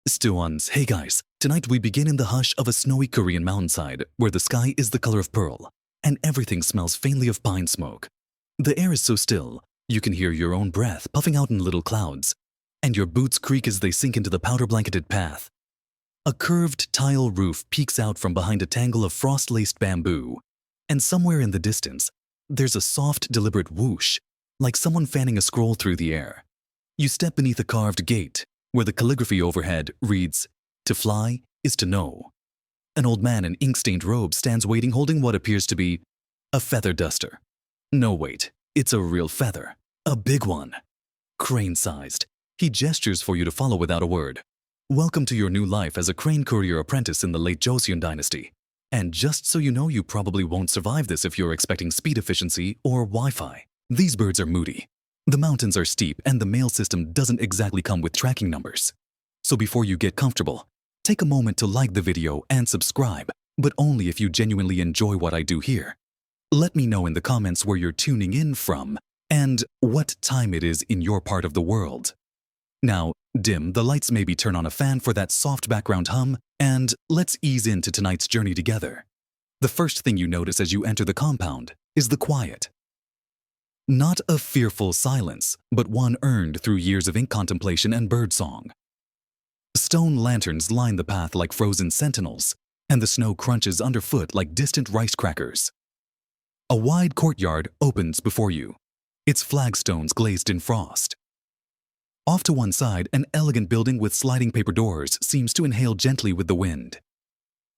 Still ones, hey guys, tonight we begin in the hush of a snowy Korean mountainside where the sky is the color of pearl and everything smells faintly of pine smoke. The air is so still, you can hear your own breath puffing out in little clouds, and your boots creak as they sink into the powder-blanketed path. A curved tile roof peeks out from behind a tangle of frost-laced bamboo, and somewhere in the distance, there's a soft, deliberate whoosh, like someone fanning a scroll through the air. You step beneath a carved gate, where the calligraphy overhead reads, "To fly is to know." An old man in ink-stained robe stands waiting holding what appears to be a feather duster. No, wait, it's a real feather. A big one. Crane-sized. He gestures for you to follow without a word. Welcome to your new life as a crane courier apprentice in the late Joseon Dynasty. And just so you know, you probably won't survive this if you're expecting speed efficiency or Wi-Fi. These birds are moody. The mountains are steep and the mail system doesn't exactly come with tracking numbers. So before you get comfortable, take a moment to like the video and subscribe, but only if you genuinely enjoy what I do here. Let me know in the comments where you're tuning in from and what time it is in your part of the world. Now, dim the lights, maybe turn on a fan for that soft background hum, and let's ease into tonight's journey together. The first thing you notice as you enter the compound is the quiet. Not a fearful silence, but one earned through years of ink contemplation and birdsong. Stone lanterns line the path like frozen sentinels, and the snow crunches underfoot like distant rice crackers. A wide courtyard opens before you, its flagstones glazed in frost. Off to one side, an elegant building with sliding paper doors seems to inhale gently with the wind.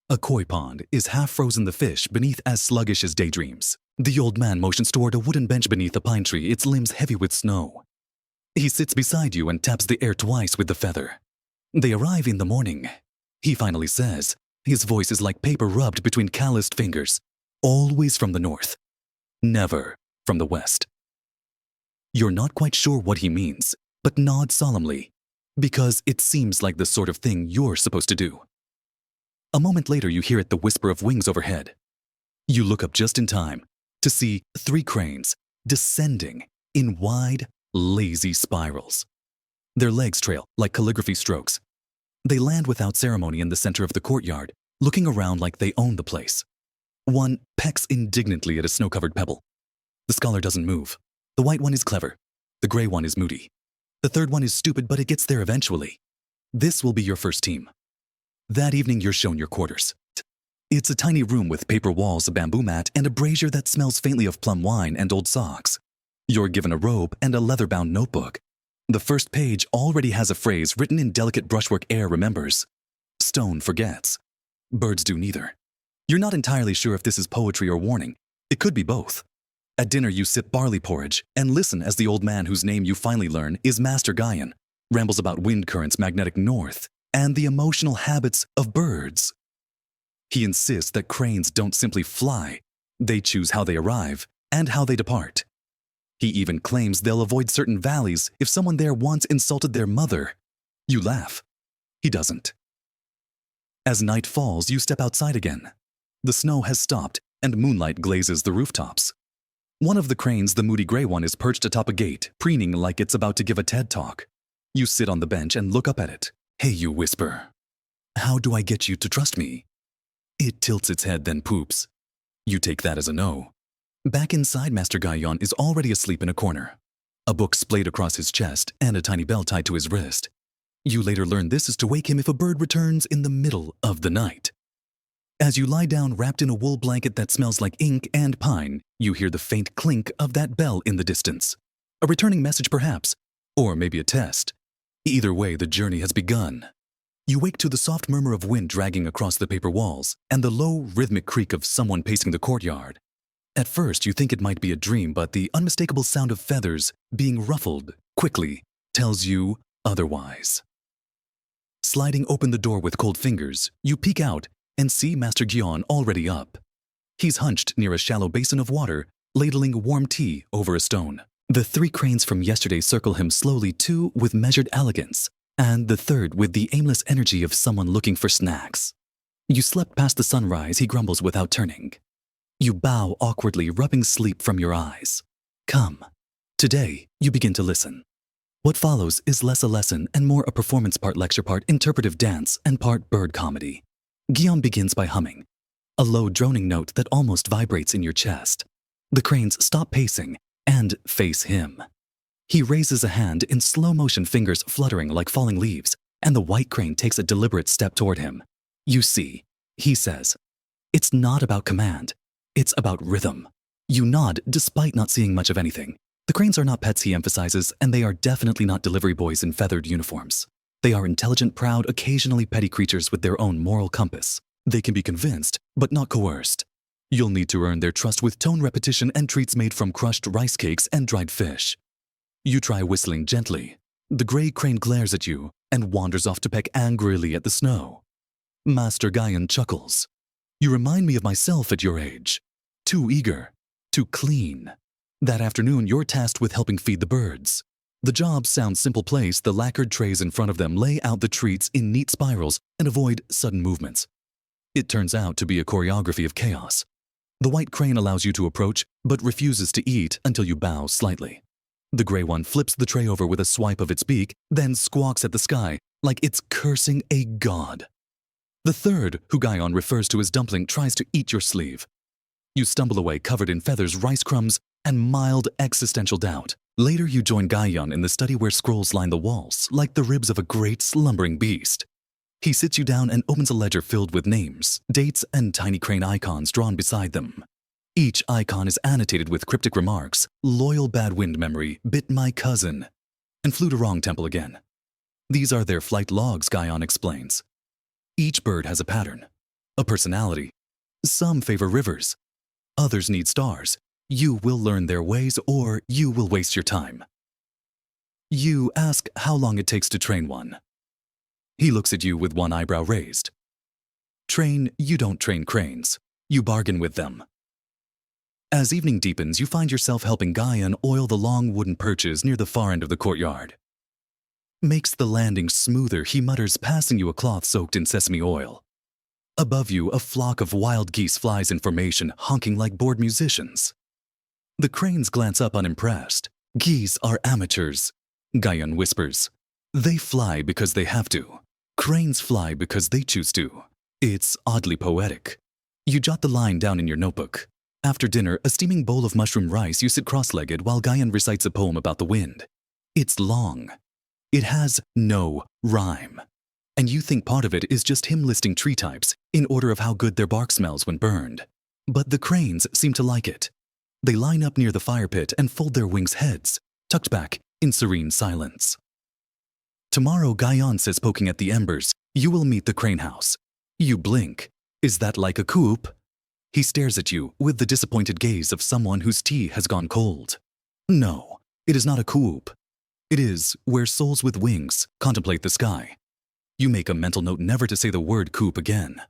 A koi pond is half frozen, the fish beneath as sluggish as daydreams. The old man motions toward a wooden bench beneath a pine tree, its limbs heavy with snow. He sits beside you and taps the air twice with the feather. They arrive in the morning. He finally says, his voice is like paper rubbed between calloused fingers. Always from the north. Never from the west. You're not quite sure what he means, but nod solemnly, because it seems like the sort of thing you're supposed to do. A moment later, you hear the whisper of wings overhead. You look up just in time to see 3 cranes descending in wide, lazy spirals. Their legs trail like calligraphy strokes. They land without ceremony in the center of the courtyard, looking around like they own the place. One pecks indignantly at a snow-covered pebble. The scholar doesn't move. The white one is clever. The gray one is moody. The third one is stupid, but it gets there eventually. This will be your first team. That evening, you're shown your quarters. It's a tiny room with paper walls, a bamboo mat, and a brazier that smells faintly of plum wine and old socks. You're given a robe and a leather-bound notebook. The first page already has a phrase written in delicate brushwork. Air remembers. Stone forgets. Birds do neither. You're not entirely sure if this is poetry or warning. It could be both. At dinner, you sip barley porridge and listen as the old man, whose name you finally learn is Master Guyan, rambles about wind currents, magnetic north, and the emotional habits of birds. He insists that cranes don't simply fly, they choose how they arrive and how they depart. He even claims they'll avoid certain valleys if someone there once insulted their mother. You laugh. He doesn't. As night falls, you step outside again. The snow has stopped and moonlight glazes the rooftops. One of the cranes, the moody gray one, is perched atop a gate, preening like it's about to give a TED talk. You sit on the bench and look up at it. "Hey," you whisper. "How do I get you to trust me?" It tilts its head, then poops. You take that as a no. Back inside, Master Guyon is already asleep in a corner. A book splayed across his chest and a tiny bell tied to his wrist. You later learn this is to wake him if a bird returns in the middle of the night. As you lie down wrapped in a wool blanket that smells like ink and pine, you hear the faint clink of that bell in the distance. A returning message perhaps, or maybe a test. Either way, the journey has begun. You wake to the soft murmur of wind dragging across the paper walls and the low, rhythmic creak of someone pacing the courtyard. At first, you think it might be a dream, but the unmistakable sound of feathers being ruffled quickly tells you otherwise. Sliding open the door with cold fingers, you peek out and see Master Guyon already up. He's hunched near a shallow basin of water, ladling warm tea over a stone. The 3 cranes from yesterday circle him slowly, 2 with measured elegance, and the third with the aimless energy of someone looking for snacks. You slept past the sunrise, he grumbles without turning. You bow awkwardly, rubbing sleep from your eyes. Come. Today, you begin to listen. What follows is less a lesson and more a performance part lecture part interpretive dance and part bird comedy. Guillaume begins by humming, a low droning note that almost vibrates in your chest. The cranes stop pacing and face him. He raises a hand in slow motion, fingers fluttering like falling leaves, and the white crane takes a deliberate step toward him. You see, he says, it's not about command, it's about rhythm. You nod despite not seeing much of anything. The cranes are not pets, he emphasizes, and they are definitely not delivery boys in feathered uniforms. They are intelligent, proud, occasionally petty creatures with their own moral compass. They can be convinced, but not coerced. You'll need to earn their trust with tone repetition and treats made from crushed rice cakes and dried fish. You try whistling gently. The gray crane glares at you and wanders off to peck angrily at the snow. Master Guyan chuckles. You remind me of myself at your age. Too eager, too clean. That afternoon, you're tasked with helping feed the birds. The job sounds simple. Place the lacquered trays in front of them, lay out the treats in neat spirals, and avoid sudden movements. It turns out to be a choreography of chaos. The white crane allows you to approach, but refuses to eat until you bow slightly. The gray one flips the tray over with a swipe of its beak, then squawks at the sky like it's cursing a god. The third, who Guyon refers to as dumpling, tries to eat your sleeve. You stumble away covered in feathers, rice crumbs, and mild existential doubt. Later, you join Guyon in the study where scrolls line the walls, like the ribs of a great slumbering beast. He sits you down and opens a ledger filled with names, dates, and tiny crane icons drawn beside them. Each icon is annotated with cryptic remarks: loyal bad wind memory, bit my cousin, and flew to wrong temple again. These are their flight logs, Guyon explains. Each bird has a pattern, a personality. Some favor rivers, others need stars. You will learn their ways or you will waste your time. You ask how long it takes to train one. He looks at you with one eyebrow raised. Train, you don't train cranes. You bargain with them. As evening deepens, you find yourself helping Guyon oil the long wooden perches near the far end of the courtyard. Makes the landing smoother, he mutters, passing you a cloth soaked in sesame oil. Above you, a flock of wild geese flies in formation, honking like bored musicians. The cranes glance up unimpressed. Geese are amateurs, Guyon whispers. They fly because they have to. Cranes fly because they choose to. It's oddly poetic. You jot the line down in your notebook. After dinner, a steaming bowl of mushroom rice, you sit cross-legged while Guyon recites a poem about the wind. It's long. It has no rhyme. And you think part of it is just him listing tree types in order of how good their bark smells when burned. But the cranes seem to like it. They line up near the fire pit and fold their wings' heads, tucked back in serene silence. Tomorrow, Guyon says, poking at the embers, you will meet the crane house. You blink. Is that like a coop? He stares at you with the disappointed gaze of someone whose tea has gone cold. No, it is not a coop. It is where souls with wings contemplate the sky. You make a mental note never to say the word coop again.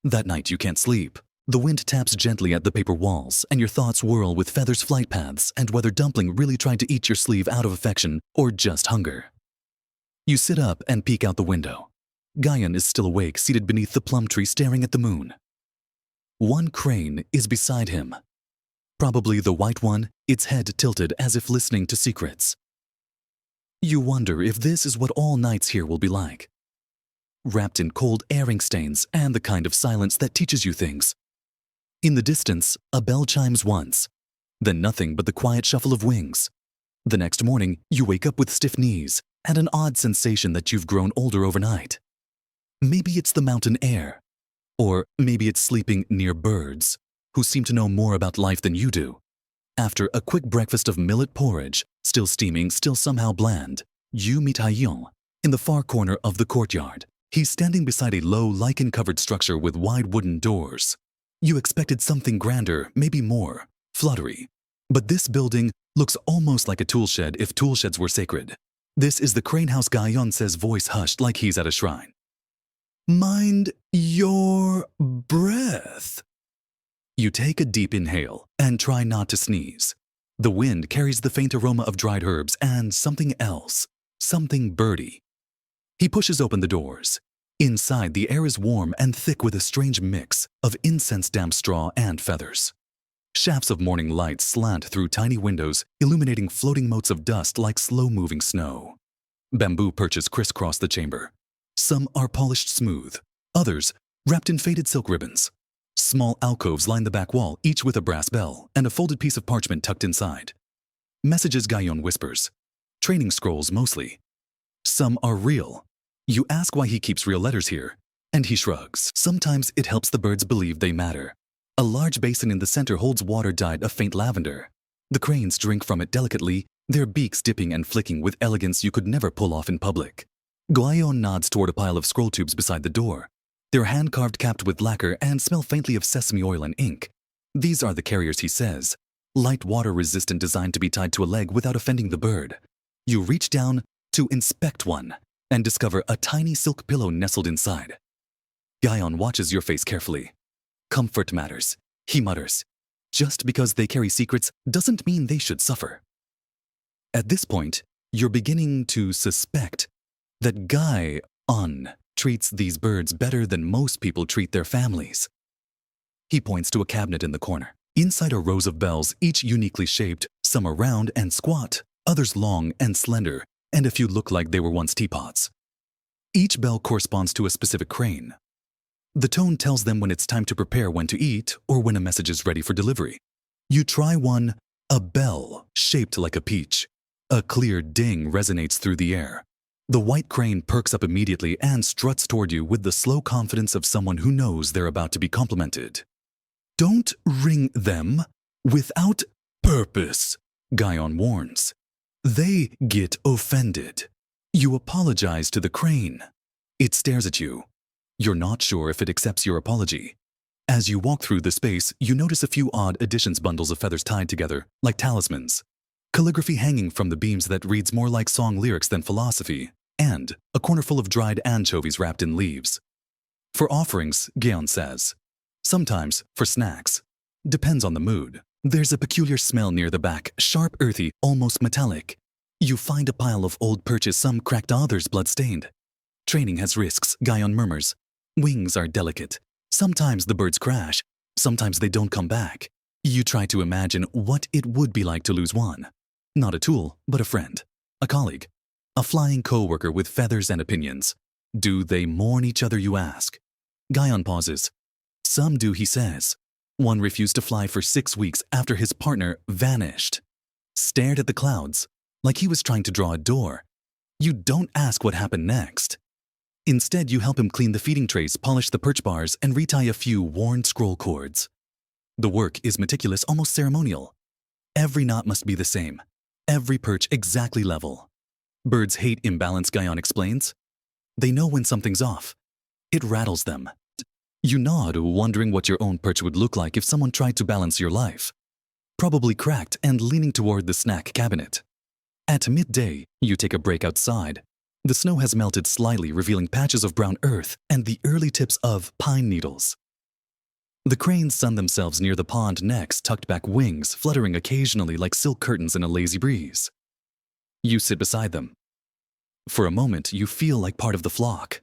That night you can't sleep. The wind taps gently at the paper walls, and your thoughts whirl with feathers, flight paths, and whether Dumpling really tried to eat your sleeve out of affection or just hunger. You sit up and peek out the window. Guyon is still awake, seated beneath the plum tree, staring at the moon. One crane is beside him. Probably the white one, its head tilted as if listening to secrets. You wonder if this is what all nights here will be like. Wrapped in cold airing stains and the kind of silence that teaches you things. In the distance, a bell chimes once, then nothing but the quiet shuffle of wings. The next morning, you wake up with stiff knees and an odd sensation that you've grown older overnight. Maybe it's the mountain air, or maybe it's sleeping near birds who seem to know more about life than you do. After a quick breakfast of millet porridge, still steaming, still somehow bland, you meet Haillon in the far corner of the courtyard. He's standing beside a low, lichen-covered structure with wide wooden doors. You expected something grander, maybe more, fluttery. But this building looks almost like a tool shed if tool sheds were sacred. This is the crane house, Guyon says, voice hushed like he's at a shrine. Mind your breath. You take a deep inhale and try not to sneeze. The wind carries the faint aroma of dried herbs and something else, something birdy. He pushes open the doors. Inside, the air is warm and thick with a strange mix of incense, damp straw, and feathers. Shafts of morning light slant through tiny windows, illuminating floating motes of dust like slow-moving snow. Bamboo perches crisscross the chamber. Some are polished smooth, others wrapped in faded silk ribbons. Small alcoves line the back wall, each with a brass bell and a folded piece of parchment tucked inside. Messages Gayon whispers. Training scrolls mostly. Some are real. You ask why he keeps real letters here, and he shrugs. Sometimes it helps the birds believe they matter. A large basin in the center holds water dyed a faint lavender. The cranes drink from it delicately, their beaks dipping and flicking with elegance you could never pull off in public. Gayon nods toward a pile of scroll tubes beside the door. They're hand-carved, capped with lacquer, and smell faintly of sesame oil and ink. These are the carriers, he says. Light, water-resistant, designed to be tied to a leg without offending the bird. You reach down to inspect one and discover a tiny silk pillow nestled inside. Gayon watches your face carefully. Comfort matters, he mutters. Just because they carry secrets doesn't mean they should suffer. At this point, you're beginning to suspect that Gayon treats these birds better than most people treat their families. He points to a cabinet in the corner. Inside are rows of bells, each uniquely shaped. Some are round and squat, others long and slender, and a few look like they were once teapots. Each bell corresponds to a specific crane. The tone tells them when it's time to prepare when to eat or when a message is ready for delivery. You try one, a bell shaped like a peach. A clear ding resonates through the air. The white crane perks up immediately and struts toward you with the slow confidence of someone who knows they're about to be complimented. Don't ring them without purpose, Gayon warns. They get offended. You apologize to the crane. It stares at you. You're not sure if it accepts your apology. As you walk through the space, you notice a few odd additions, bundles of feathers tied together, like talismans. Calligraphy hanging from the beams that reads more like song lyrics than philosophy, and a corner full of dried anchovies wrapped in leaves. For offerings, Gayon says. Sometimes for snacks. Depends on the mood. There's a peculiar smell near the back, sharp, earthy, almost metallic. You find a pile of old perches, some cracked, others blood-stained. Training has risks, Gayon murmurs. Wings are delicate. Sometimes the birds crash. Sometimes they don't come back. You try to imagine what it would be like to lose one. Not a tool, but a friend. A colleague. A flying co-worker with feathers and opinions. Do they mourn each other, you ask? Gayon pauses. Some do, he says. One refused to fly for 6 weeks after his partner vanished. Stared at the clouds, like he was trying to draw a door. You don't ask what happened next. Instead, you help him clean the feeding trays, polish the perch bars, and retie a few worn scroll cords. The work is meticulous, almost ceremonial. Every knot must be the same. Every perch exactly level. Birds hate imbalance, Gayon explains. They know when something's off. It rattles them. You nod, wondering what your own perch would look like if someone tried to balance your life. Probably cracked and leaning toward the snack cabinet. At midday, you take a break outside. The snow has melted slightly, revealing patches of brown earth and the early tips of pine needles. The cranes sun themselves near the pond, necks tucked back, wings fluttering occasionally like silk curtains in a lazy breeze. You sit beside them. For a moment, you feel like part of the flock.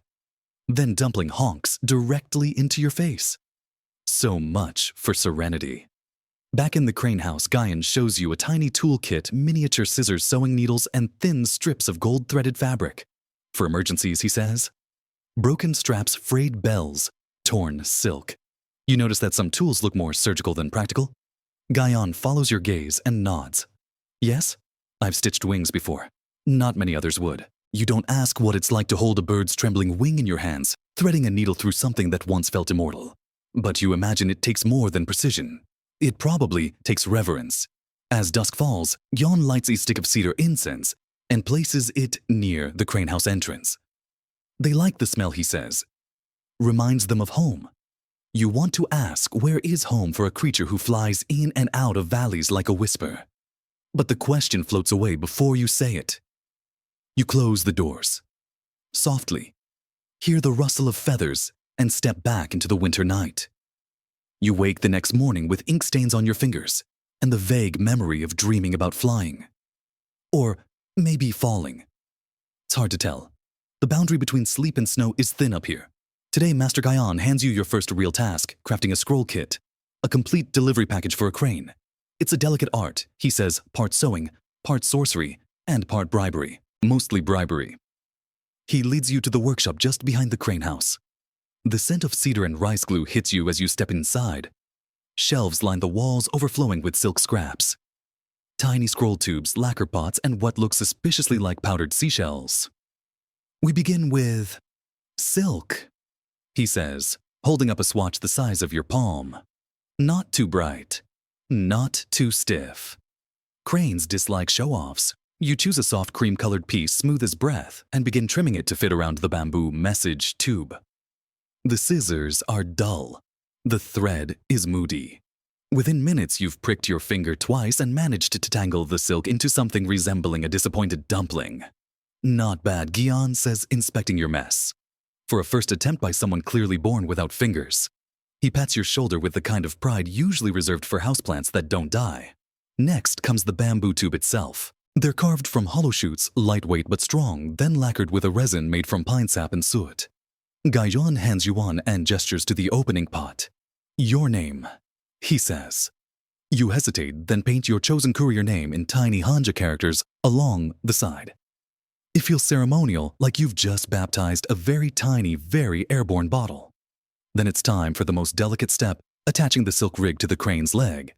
Then Dumpling honks directly into your face. So much for serenity. Back in the crane house, Gayon shows you a tiny toolkit, miniature scissors, sewing needles, and thin strips of gold-threaded fabric. For emergencies, he says. Broken straps, frayed bells, torn silk. You notice that some tools look more surgical than practical. Gayon follows your gaze and nods. Yes, I've stitched wings before. Not many others would. You don't ask what it's like to hold a bird's trembling wing in your hands, threading a needle through something that once felt immortal. But you imagine it takes more than precision. It probably takes reverence. As dusk falls, Gayon lights a stick of cedar incense and places it near the crane house entrance. They like the smell, he says. Reminds them of home. You want to ask, where is home for a creature who flies in and out of valleys like a whisper? But the question floats away before you say it. You close the doors. Softly, hear the rustle of feathers, and step back into the winter night. You wake the next morning with ink stains on your fingers and the vague memory of dreaming about flying. Or maybe falling. It's hard to tell. The boundary between sleep and snow is thin up here. Today, Master Gayon hands you your first real task, crafting a scroll kit, a complete delivery package for a crane. It's a delicate art, he says, part sewing, part sorcery, and part bribery. mostly bribery. He leads you to the workshop just behind the crane house. The scent of cedar and rice glue hits you as you step inside. Shelves line the walls overflowing with silk scraps. Tiny scroll tubes, lacquer pots, and what looks suspiciously like powdered seashells. We begin with silk, he says, holding up a swatch the size of your palm. Not too bright, not too stiff. Cranes dislike show-offs. You choose a soft cream-colored piece smooth as breath and begin trimming it to fit around the bamboo message tube. The scissors are dull. The thread is moody. Within minutes, you've pricked your finger twice and managed to tangle the silk into something resembling a disappointed dumpling. Not bad, Gion says, inspecting your mess. For a first attempt by someone clearly born without fingers. He pats your shoulder with the kind of pride usually reserved for houseplants that don't die. Next comes the bamboo tube itself. They're carved from hollow shoots, lightweight but strong, then lacquered with a resin made from pine sap and soot. Gaiyon hands you one and gestures to the opening pot. Your name, he says. You hesitate, then paint your chosen courier name in tiny Hanja characters along the side. It feels ceremonial, like you've just baptized a very tiny, very airborne bottle. Then it's time for the most delicate step, attaching the silk rig to the crane's leg.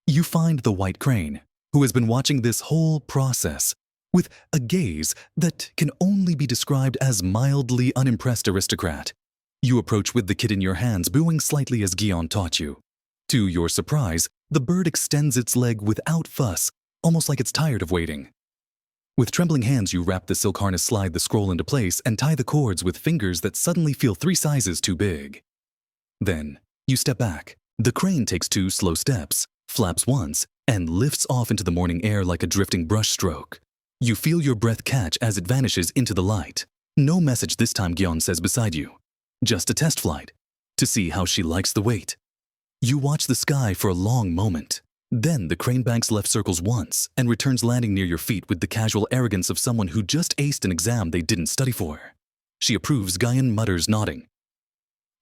You find the white crane, who has been watching this whole process with a gaze that can only be described as mildly unimpressed aristocrat. You approach with the kit in your hands, booing slightly as Gion taught you. To your surprise, the bird extends its leg without fuss, almost like it's tired of waiting. With trembling hands, you wrap the silk harness, slide the scroll into place, and tie the cords with fingers that suddenly feel 3 sizes too big. Then, you step back. The crane takes 2 slow steps, flaps once, and lifts off into the morning air like a drifting brushstroke. You feel your breath catch as it vanishes into the light. No message this time, Gion says beside you. Just a test flight, to see how she likes the weight. You watch the sky for a long moment. Then the crane banks left circles once and returns landing near your feet with the casual arrogance of someone who just aced an exam they didn't study for. She approves, Gaion mutters, nodding.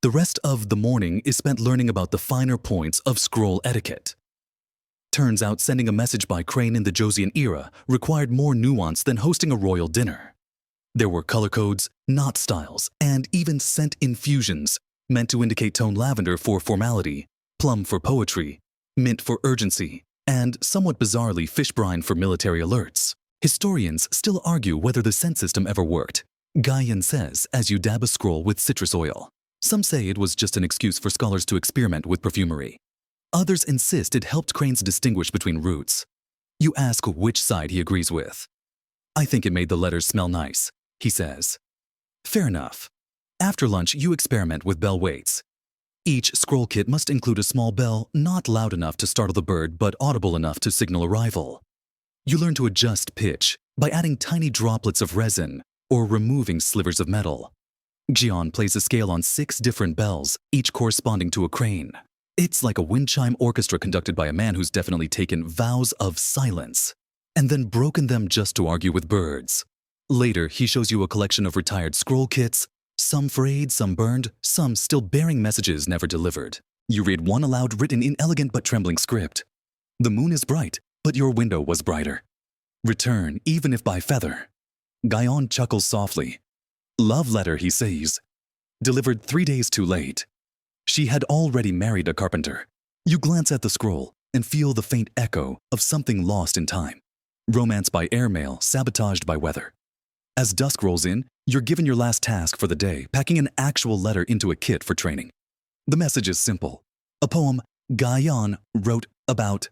The rest of the morning is spent learning about the finer points of scroll etiquette. Turns out sending a message by crane in the Joseon era required more nuance than hosting a royal dinner. There were color codes, knot styles, and even scent infusions, meant to indicate tone lavender for formality, plum for poetry, mint for urgency, and somewhat bizarrely fish brine for military alerts. Historians still argue whether the scent system ever worked, Gaion says as you dab a scroll with citrus oil. Some say it was just an excuse for scholars to experiment with perfumery. Others insist it helped cranes distinguish between roots. You ask which side he agrees with. I think it made the letters smell nice, he says. Fair enough. After lunch, you experiment with bell weights. Each scroll kit must include a small bell not loud enough to startle the bird but audible enough to signal arrival. You learn to adjust pitch by adding tiny droplets of resin or removing slivers of metal. Gion plays a scale on 6 different bells, each corresponding to a crane. It's like a wind chime orchestra conducted by a man who's definitely taken vows of silence and then broken them just to argue with birds. Later, he shows you a collection of retired scroll kits, some frayed, some burned, some still bearing messages never delivered. You read one aloud, written in elegant but trembling script. The moon is bright, but your window was brighter. Return, even if by feather. Gaion chuckles softly. Love letter, he says. Delivered 3 days too late. She had already married a carpenter. You glance at the scroll and feel the faint echo of something lost in time. Romance by airmail, sabotaged by weather. As dusk rolls in, you're given your last task for the day, packing an actual letter into a kit for training. The message is simple. A poem Gaion wrote about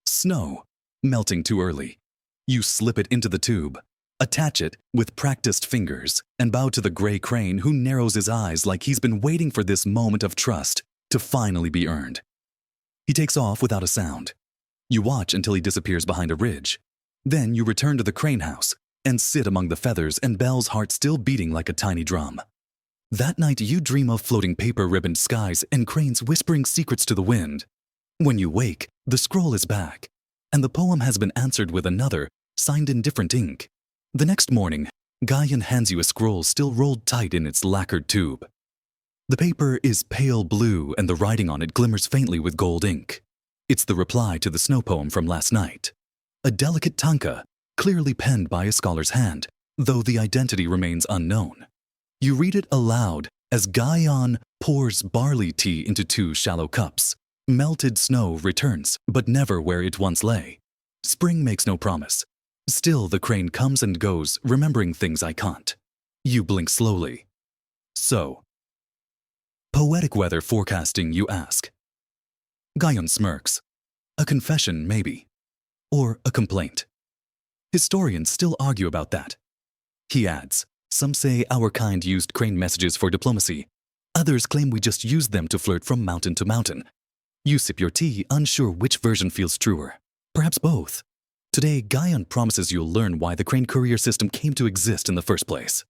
snow melting too early. You slip it into the tube, attach it with practiced fingers, and bow to the gray crane who narrows his eyes like he's been waiting for this moment of trust to finally be earned. He takes off without a sound. You watch until he disappears behind a ridge. Then you return to the crane house and sit among the feathers and Belle's heart still beating like a tiny drum. That night you dream of floating paper-ribboned skies and cranes whispering secrets to the wind. When you wake, the scroll is back, and the poem has been answered with another, signed in different ink. The next morning, Gaion hands you a scroll still rolled tight in its lacquered tube. The paper is pale blue and the writing on it glimmers faintly with gold ink. It's the reply to the snow poem from last night. A delicate tanka, clearly penned by a scholar's hand, though the identity remains unknown. You read it aloud as Gaeon pours barley tea into 2 shallow cups. Melted snow returns, but never where it once lay. Spring makes no promise. Still the crane comes and goes, remembering things I can't. You blink slowly. So, poetic weather forecasting, you ask. Gaeon smirks. A confession, maybe. Or a complaint. Historians still argue about that. He adds, some say our kind used crane messages for diplomacy. Others claim we just used them to flirt from mountain to mountain. You sip your tea, unsure which version feels truer. Perhaps both. Today, Gaeon promises you'll learn why the crane courier system came to exist in the first place.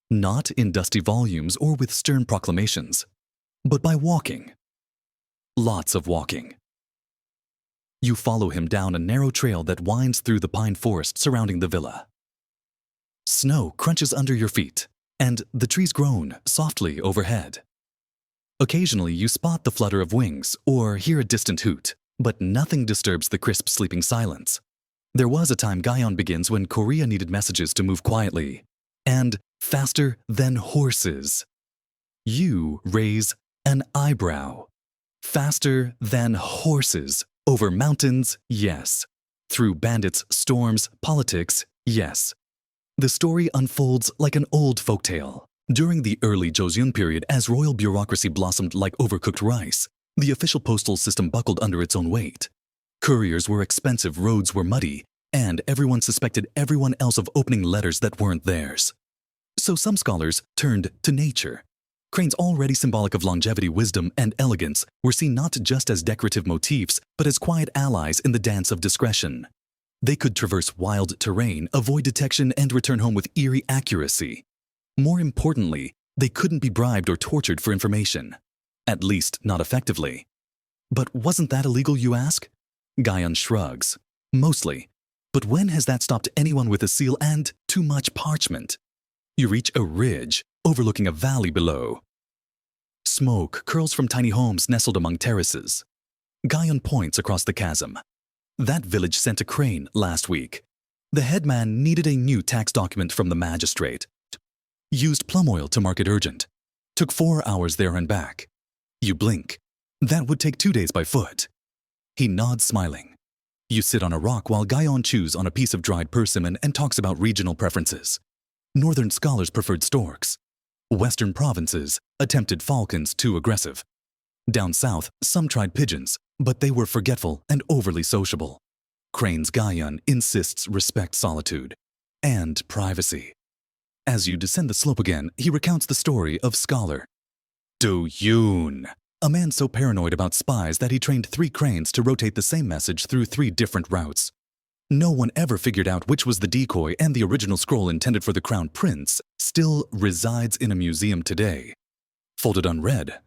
Not in dusty volumes or with stern proclamations, but by walking. Lots of walking. You follow him down a narrow trail that winds through the pine forest surrounding the villa. Snow crunches under your feet, and the trees groan softly overhead. Occasionally, you spot the flutter of wings or hear a distant hoot, but nothing disturbs the crisp sleeping silence. There was a time Gaeon begins when Korea needed messages to move quietly, and faster than horses. You raise an eyebrow. Faster than horses. Over mountains, yes. Through bandits, storms, politics, yes. The story unfolds like an old folktale. During the early Joseon period, as royal bureaucracy blossomed like overcooked rice, the official postal system buckled under its own weight. Couriers were expensive, roads were muddy, and everyone suspected everyone else of opening letters that weren't theirs. So some scholars turned to nature. Cranes, already symbolic of longevity, wisdom, and elegance, were seen not just as decorative motifs, but as quiet allies in the dance of discretion. They could traverse wild terrain, avoid detection, and return home with eerie accuracy. More importantly, they couldn't be bribed or tortured for information. At least, not effectively. But wasn't that illegal, you ask? Gaeon shrugs. Mostly. But when has that stopped anyone with a seal and too much parchment? You reach a ridge, overlooking a valley below. Smoke curls from tiny homes nestled among terraces. Gaeon points across the chasm. That village sent a crane last week. The headman needed a new tax document from the magistrate. Used plum oil to mark it urgent. Took 4 hours there and back. You blink. That would take 2 days by foot. He nods, smiling. You sit on a rock while Gaeon chews on a piece of dried persimmon and talks about regional preferences. Northern scholars preferred storks. Western provinces attempted falcons, too aggressive. Down south, some tried pigeons, but they were forgetful and overly sociable. Crane's Gaeon insists respect solitude and privacy. As you descend the slope again, he recounts the story of scholar Do Yoon, a man so paranoid about spies that he trained 3 cranes to rotate the same message through 3 different routes. No one ever figured out which was the decoy, and the original scroll intended for the crown prince still resides in a museum today. Folded unread.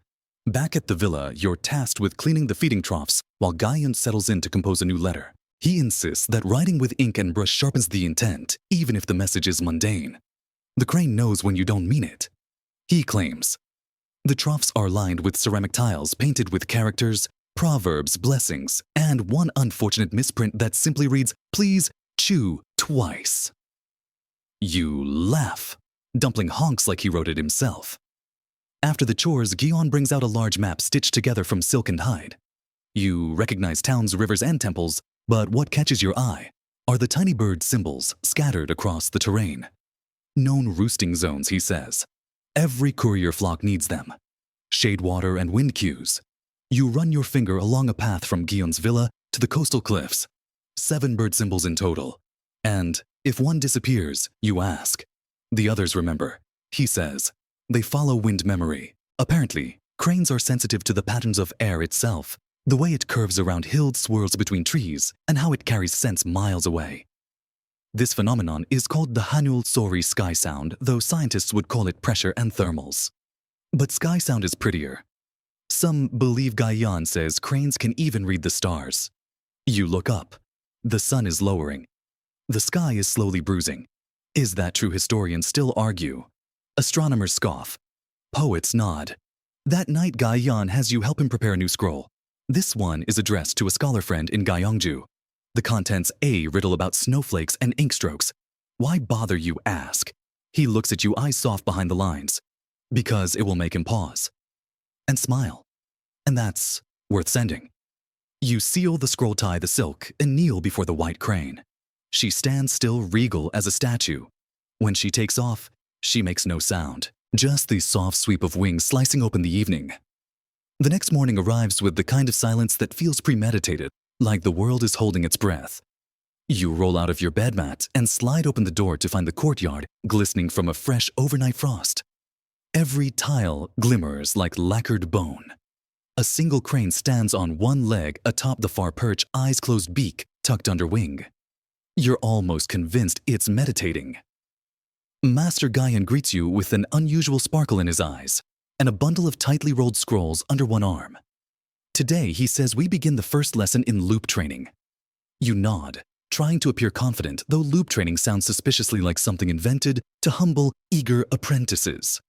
Back at the villa, you're tasked with cleaning the feeding troughs while Gaeon settles in to compose a new letter. He insists that writing with ink and brush sharpens the intent, even if the message is mundane. The crane knows when you don't mean it. He claims. The troughs are lined with ceramic tiles painted with characters, proverbs, blessings, and one unfortunate misprint that simply reads, "Please chew twice." You laugh. Dumpling honks like he wrote it himself. After the chores, Gaeon brings out a large map stitched together from silk and hide. You recognize towns, rivers, and temples, but what catches your eye are the tiny bird symbols scattered across the terrain. Known roosting zones, he says. Every courier flock needs them. Shade water and wind cues. You run your finger along a path from Gaeon's villa to the coastal cliffs. 7 bird symbols in total. And if one disappears, you ask. The others remember. He says. They follow wind memory. Apparently, cranes are sensitive to the patterns of air itself, the way it curves around hills, swirls between trees, and how it carries scents miles away. This phenomenon is called the Hanul Sori sky sound, though scientists would call it pressure and thermals. But sky sound is prettier. Some believe Gaeon says cranes can even read the stars. You look up. The sun is lowering. The sky is slowly bruising. Is that true? Historians still argue. Astronomers scoff. Poets nod. That night, Gaeon has you help him prepare a new scroll. This one is addressed to a scholar friend in Gyeongju. The contents A riddle about snowflakes and ink strokes. Why bother, you ask? He looks at you, eyes soft behind the lines. Because it will make him pause. And smile. And that's worth sending. You seal the scroll, tie the silk, and kneel before the white crane. She stands still, regal as a statue. When she takes off, she makes no sound, just the soft sweep of wings slicing open the evening. The next morning arrives with the kind of silence that feels premeditated, like the world is holding its breath. You roll out of your bed mat and slide open the door to find the courtyard glistening from a fresh overnight frost. Every tile glimmers like lacquered bone. A single crane stands on one leg atop the far perch, eyes closed, beak tucked under wing. You're almost convinced it's meditating. Master Guyan greets you with an unusual sparkle in his eyes and a bundle of tightly rolled scrolls under one arm. Today, he says, we begin the first lesson in loop training. You nod, trying to appear confident, though loop training sounds suspiciously like something invented to humble, eager apprentices.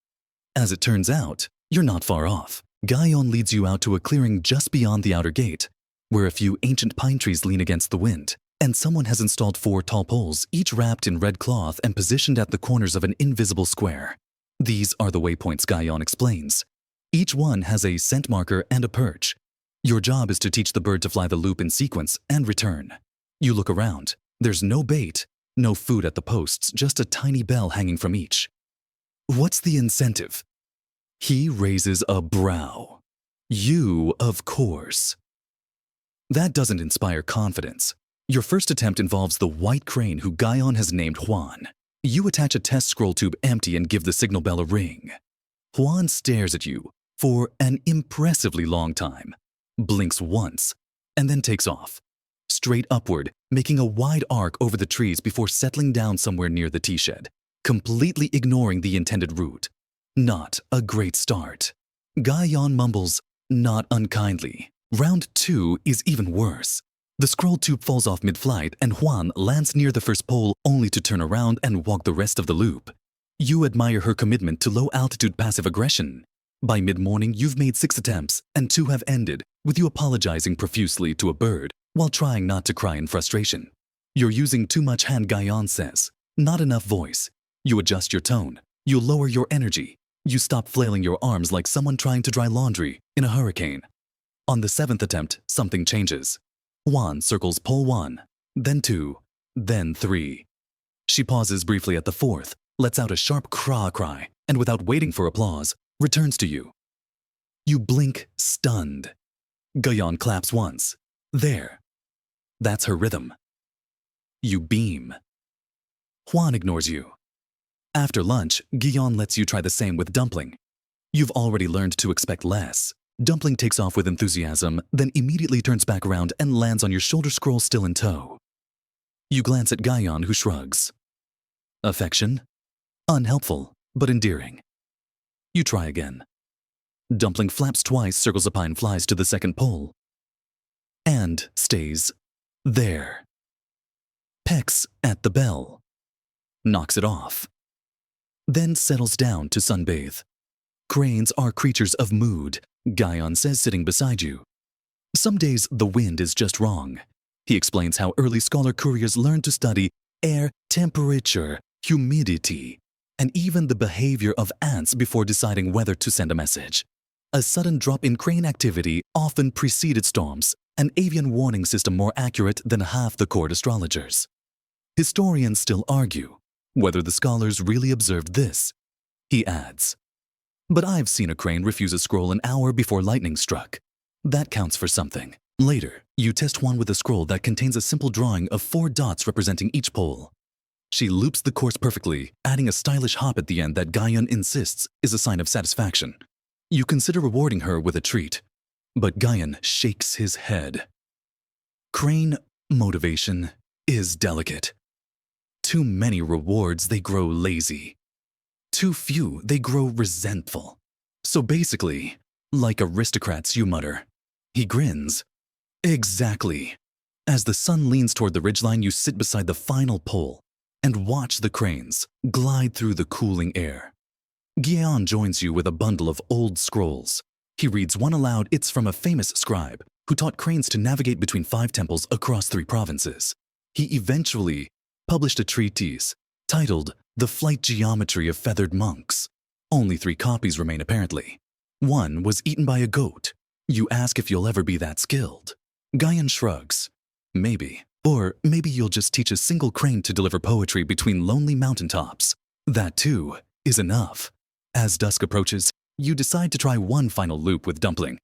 As it turns out, you're not far off. Guyon leads you out to a clearing just beyond the outer gate, where a few ancient pine trees lean against the wind, and someone has installed 4 tall poles, each wrapped in red cloth and positioned at the corners of an invisible square. These are the waypoints, Guyon explains. Each one has a scent marker and a perch. Your job is to teach the bird to fly the loop in sequence and return. You look around. There's no bait, no food at the posts, just a tiny bell hanging from each. What's the incentive? He raises a brow. You, of course. That doesn't inspire confidence. Your first attempt involves the white crane who Guyon has named Juan. You attach a test scroll tube empty and give the signal bell a ring. Juan stares at you for an impressively long time, blinks once, and then takes off, straight upward, making a wide arc over the trees before settling down somewhere near the tea shed, completely ignoring the intended route. Not a great start. Guyon mumbles, not unkindly. Round 2 is even worse. The scroll tube falls off mid-flight and Juan lands near the first pole only to turn around and walk the rest of the loop. You admire her commitment to low-altitude passive aggression. By mid-morning, you've made 6 attempts and 2 have ended, with you apologizing profusely to a bird while trying not to cry in frustration. You're using too much hand, Guyon says. Not enough voice. You adjust your tone. You lower your energy. You stop flailing your arms like someone trying to dry laundry in a hurricane. On the 7th attempt, something changes. Juan circles pole 1, then 2, then 3. She pauses briefly at the 4th, lets out a sharp cry, and without waiting for applause, returns to you. You blink, stunned. Guyon claps once. There. That's her rhythm. You beam. Juan ignores you. After lunch, Guyon lets you try the same with Dumpling. You've already learned to expect less. Dumpling takes off with enthusiasm, then immediately turns back around and lands on your shoulder scroll still in tow. You glance at Guyon, who shrugs. Affection? Unhelpful, but endearing. You try again. Dumpling flaps twice, circles a pine, flies to the second pole. And stays there. Pecks at the bell. Knocks it off. Then settles down to sunbathe. Cranes are creatures of mood, Guyon says, sitting beside you. Some days the wind is just wrong. He explains how early scholar couriers learned to study air temperature, humidity, and even the behavior of ants before deciding whether to send a message. A sudden drop in crane activity often preceded storms, an avian warning system more accurate than half the court astrologers. Historians still argue whether the scholars really observed this. He adds, but I've seen a crane refuse a scroll an hour before lightning struck. That counts for something. Later, you test one with a scroll that contains a simple drawing of 4 dots representing each pole. She loops the course perfectly, adding a stylish hop at the end that Guyon insists is a sign of satisfaction. You consider rewarding her with a treat, but Guyon shakes his head. Crane motivation is delicate. Too many rewards, they grow lazy. Too few, they grow resentful. So basically, like aristocrats, you mutter. He grins. Exactly. As the sun leans toward the ridgeline, you sit beside the final pole and watch the cranes glide through the cooling air. Guyon joins you with a bundle of old scrolls. He reads one aloud. It's from a famous scribe who taught cranes to navigate between 5 temples across 3 provinces. He eventually published a treatise titled The Flight Geometry of Feathered Monks. Only 3 copies remain apparently. One was eaten by a goat. You ask if you'll ever be that skilled. Guyan shrugs. Maybe. Or maybe you'll just teach a single crane to deliver poetry between lonely mountaintops. That too is enough. As dusk approaches, you decide to try one final loop with Dumpling.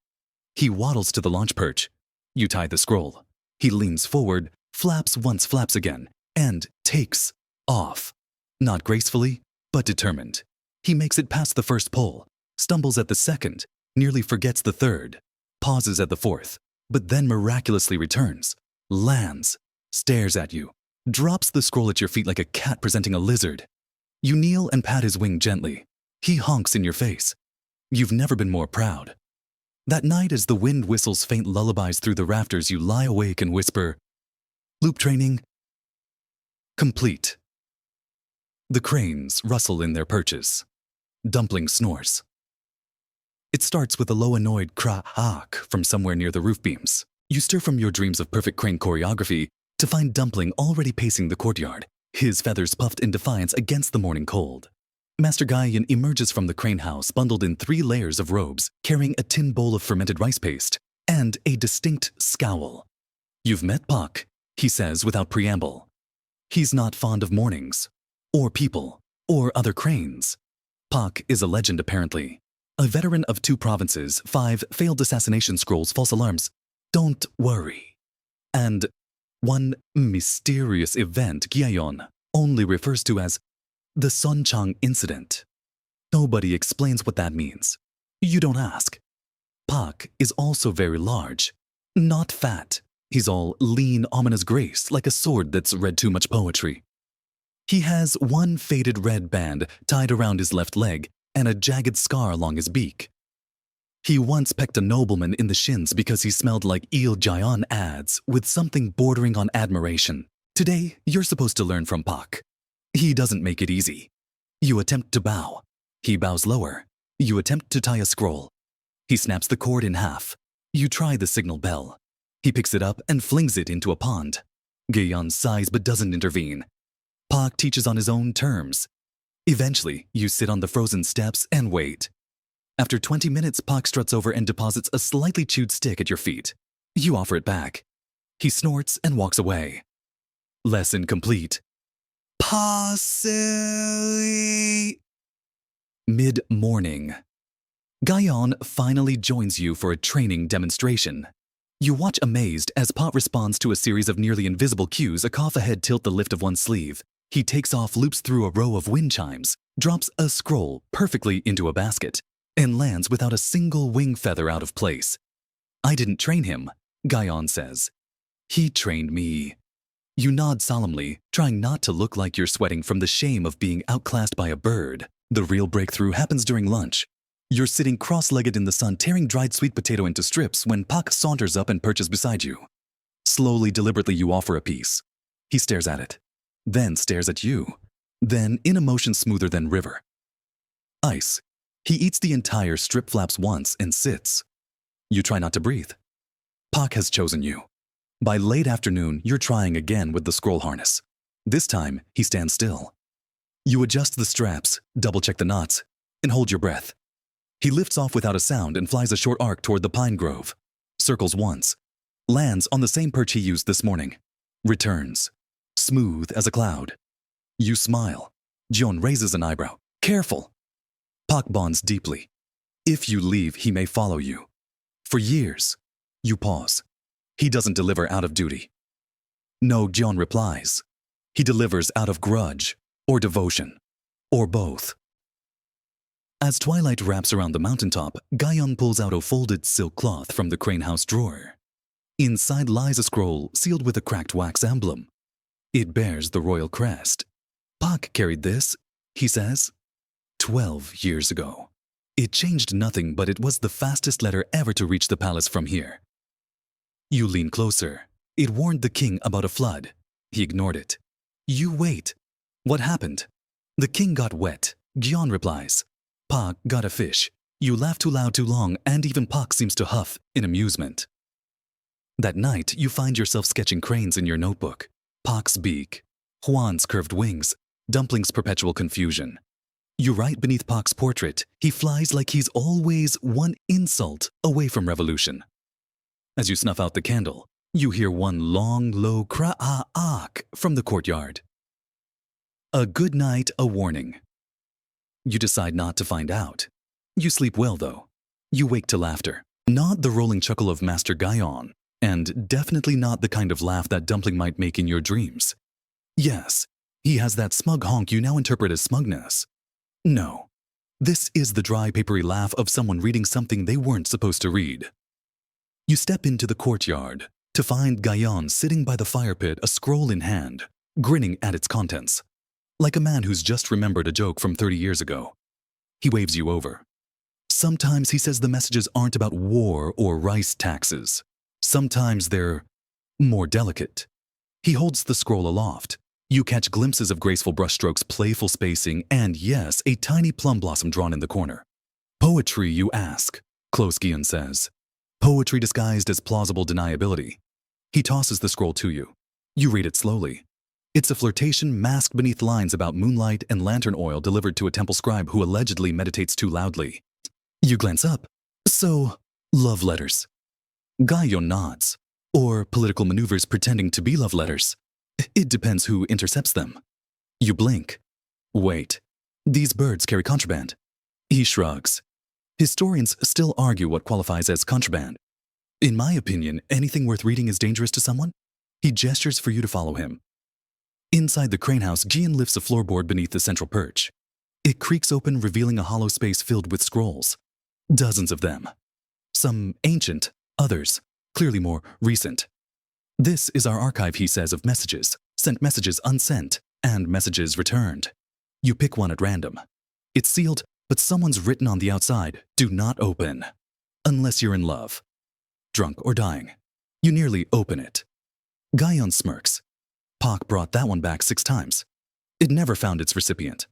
He waddles to the launch perch. You tie the scroll. He leans forward, flaps once, flaps again, and takes off. Not gracefully, but determined. He makes it past the first pole, stumbles at the second, nearly forgets the third, pauses at the fourth, but then miraculously returns, lands, stares at you, drops the scroll at your feet like a cat presenting a lizard. You kneel and pat his wing gently. He honks in your face. You've never been more proud. That night, as the wind whistles faint lullabies through the rafters, you lie awake and whisper, "Loop training complete." The cranes rustle in their perches. Dumpling snores. It starts with a low, annoyed cra-hawk from somewhere near the roof beams. You stir from your dreams of perfect crane choreography to find Dumpling already pacing the courtyard, his feathers puffed in defiance against the morning cold. Master Guyan emerges from the crane house bundled in 3 layers of robes, carrying a tin bowl of fermented rice paste and a distinct scowl. "You've met Pak," he says without preamble. He's not fond of mornings, or people, or other cranes. Pak is a legend apparently. A veteran of 2 provinces, 5 failed assassination scrolls, false alarms. Don't worry. And one mysterious event Gyeon only refers to as the Sonchang incident. Nobody explains what that means. You don't ask. Pak is also very large. Not fat. He's all lean, ominous grace, like a sword that's read too much poetry. He has one faded red band tied around his left leg and a jagged scar along his beak. He once pecked a nobleman in the shins because he smelled like Il Jayon ads with something bordering on admiration. Today, you're supposed to learn from Pak. He doesn't make it easy. You attempt to bow. He bows lower. You attempt to tie a scroll. He snaps the cord in half. You try the signal bell. He picks it up and flings it into a pond. Gyeon sighs but doesn't intervene. Pak teaches on his own terms. Eventually, you sit on the frozen steps and wait. After 20 minutes, Pak struts over and deposits a slightly chewed stick at your feet. You offer it back. He snorts and walks away. Lesson complete. Possibly. Mid-morning. Gyeon finally joins you for a training demonstration. You watch amazed as Pot responds to a series of nearly invisible cues, a cough ahead, tilt the lift of one sleeve. He takes off, loops through a row of wind chimes, drops a scroll perfectly into a basket, and lands without a single wing feather out of place. "I didn't train him," Gyeon says. "He trained me." You nod solemnly, trying not to look like you're sweating from the shame of being outclassed by a bird. The real breakthrough happens during lunch. You're sitting cross-legged in the sun, tearing dried sweet potato into strips when Pak saunters up and perches beside you. Slowly, deliberately, you offer a piece. He stares at it, then stares at you, then in a motion smoother than river. Ice. He eats the entire strip, flaps once, and sits. You try not to breathe. Pak has chosen you. By late afternoon, you're trying again with the scroll harness. This time, he stands still. You adjust the straps, double-check the knots, and hold your breath. He lifts off without a sound and flies a short arc toward the pine grove. Circles once. Lands on the same perch he used this morning. Returns. Smooth as a cloud. You smile. Jeon raises an eyebrow. Careful. Pak bonds deeply. If you leave, he may follow you. For years. You pause. He doesn't deliver out of duty. No, Jeon replies. He delivers out of grudge or devotion, or both. As twilight wraps around the mountaintop, Gyeon pulls out a folded silk cloth from the crane house drawer. Inside lies a scroll sealed with a cracked wax emblem. It bears the royal crest. Pak carried this, he says, 12 years ago. It changed nothing, but it was the fastest letter ever to reach the palace from here. You lean closer. It warned the king about a flood. He ignored it. You wait. What happened? The king got wet, Gyeon replies. Pak got a fish. You laugh too loud too long, and even Pak seems to huff in amusement. That night, you find yourself sketching cranes in your notebook. Pak's beak, Juan's curved wings, Dumpling's perpetual confusion. You write beneath Pak's portrait, he flies like he's always one insult away from revolution. As you snuff out the candle, you hear one long, low cra-ah-ack from the courtyard. A good night, a warning. You decide not to find out. You sleep well, though. You wake to laughter. Not the rolling chuckle of Master Gaon, and definitely not the kind of laugh that Dumpling might make in your dreams. Yes, he has that smug honk you now interpret as smugness. No, this is the dry, papery laugh of someone reading something they weren't supposed to read. You step into the courtyard to find Gaon sitting by the fire pit, a scroll in hand, grinning at its contents, like a man who's just remembered a joke from 30 years ago. He waves you over. Sometimes he says the messages aren't about war or rice taxes. Sometimes they're more delicate. He holds the scroll aloft. You catch glimpses of graceful brushstrokes, playful spacing, and yes, a tiny plum blossom drawn in the corner. Poetry, you ask, Kloskian says. Poetry disguised as plausible deniability. He tosses the scroll to you. You read it slowly. It's a flirtation masked beneath lines about moonlight and lantern oil delivered to a temple scribe who allegedly meditates too loudly. You glance up. So, love letters. Gaon nods. Or political maneuvers pretending to be love letters. It depends who intercepts them. You blink. Wait. These birds carry contraband. He shrugs. Historians still argue what qualifies as contraband. In my opinion, anything worth reading is dangerous to someone. He gestures for you to follow him. Inside the crane house, Gian lifts a floorboard beneath the central perch. It creaks open, revealing a hollow space filled with scrolls. Dozens of them. Some ancient, others clearly more recent. This is our archive, he says, of messages, sent messages unsent, and messages returned. You pick one at random. It's sealed, but someone's written on the outside, do not open. Unless you're in love. Drunk or dying. You nearly open it. Gaon smirks. Pak brought that one back 6 times. It never found its recipient.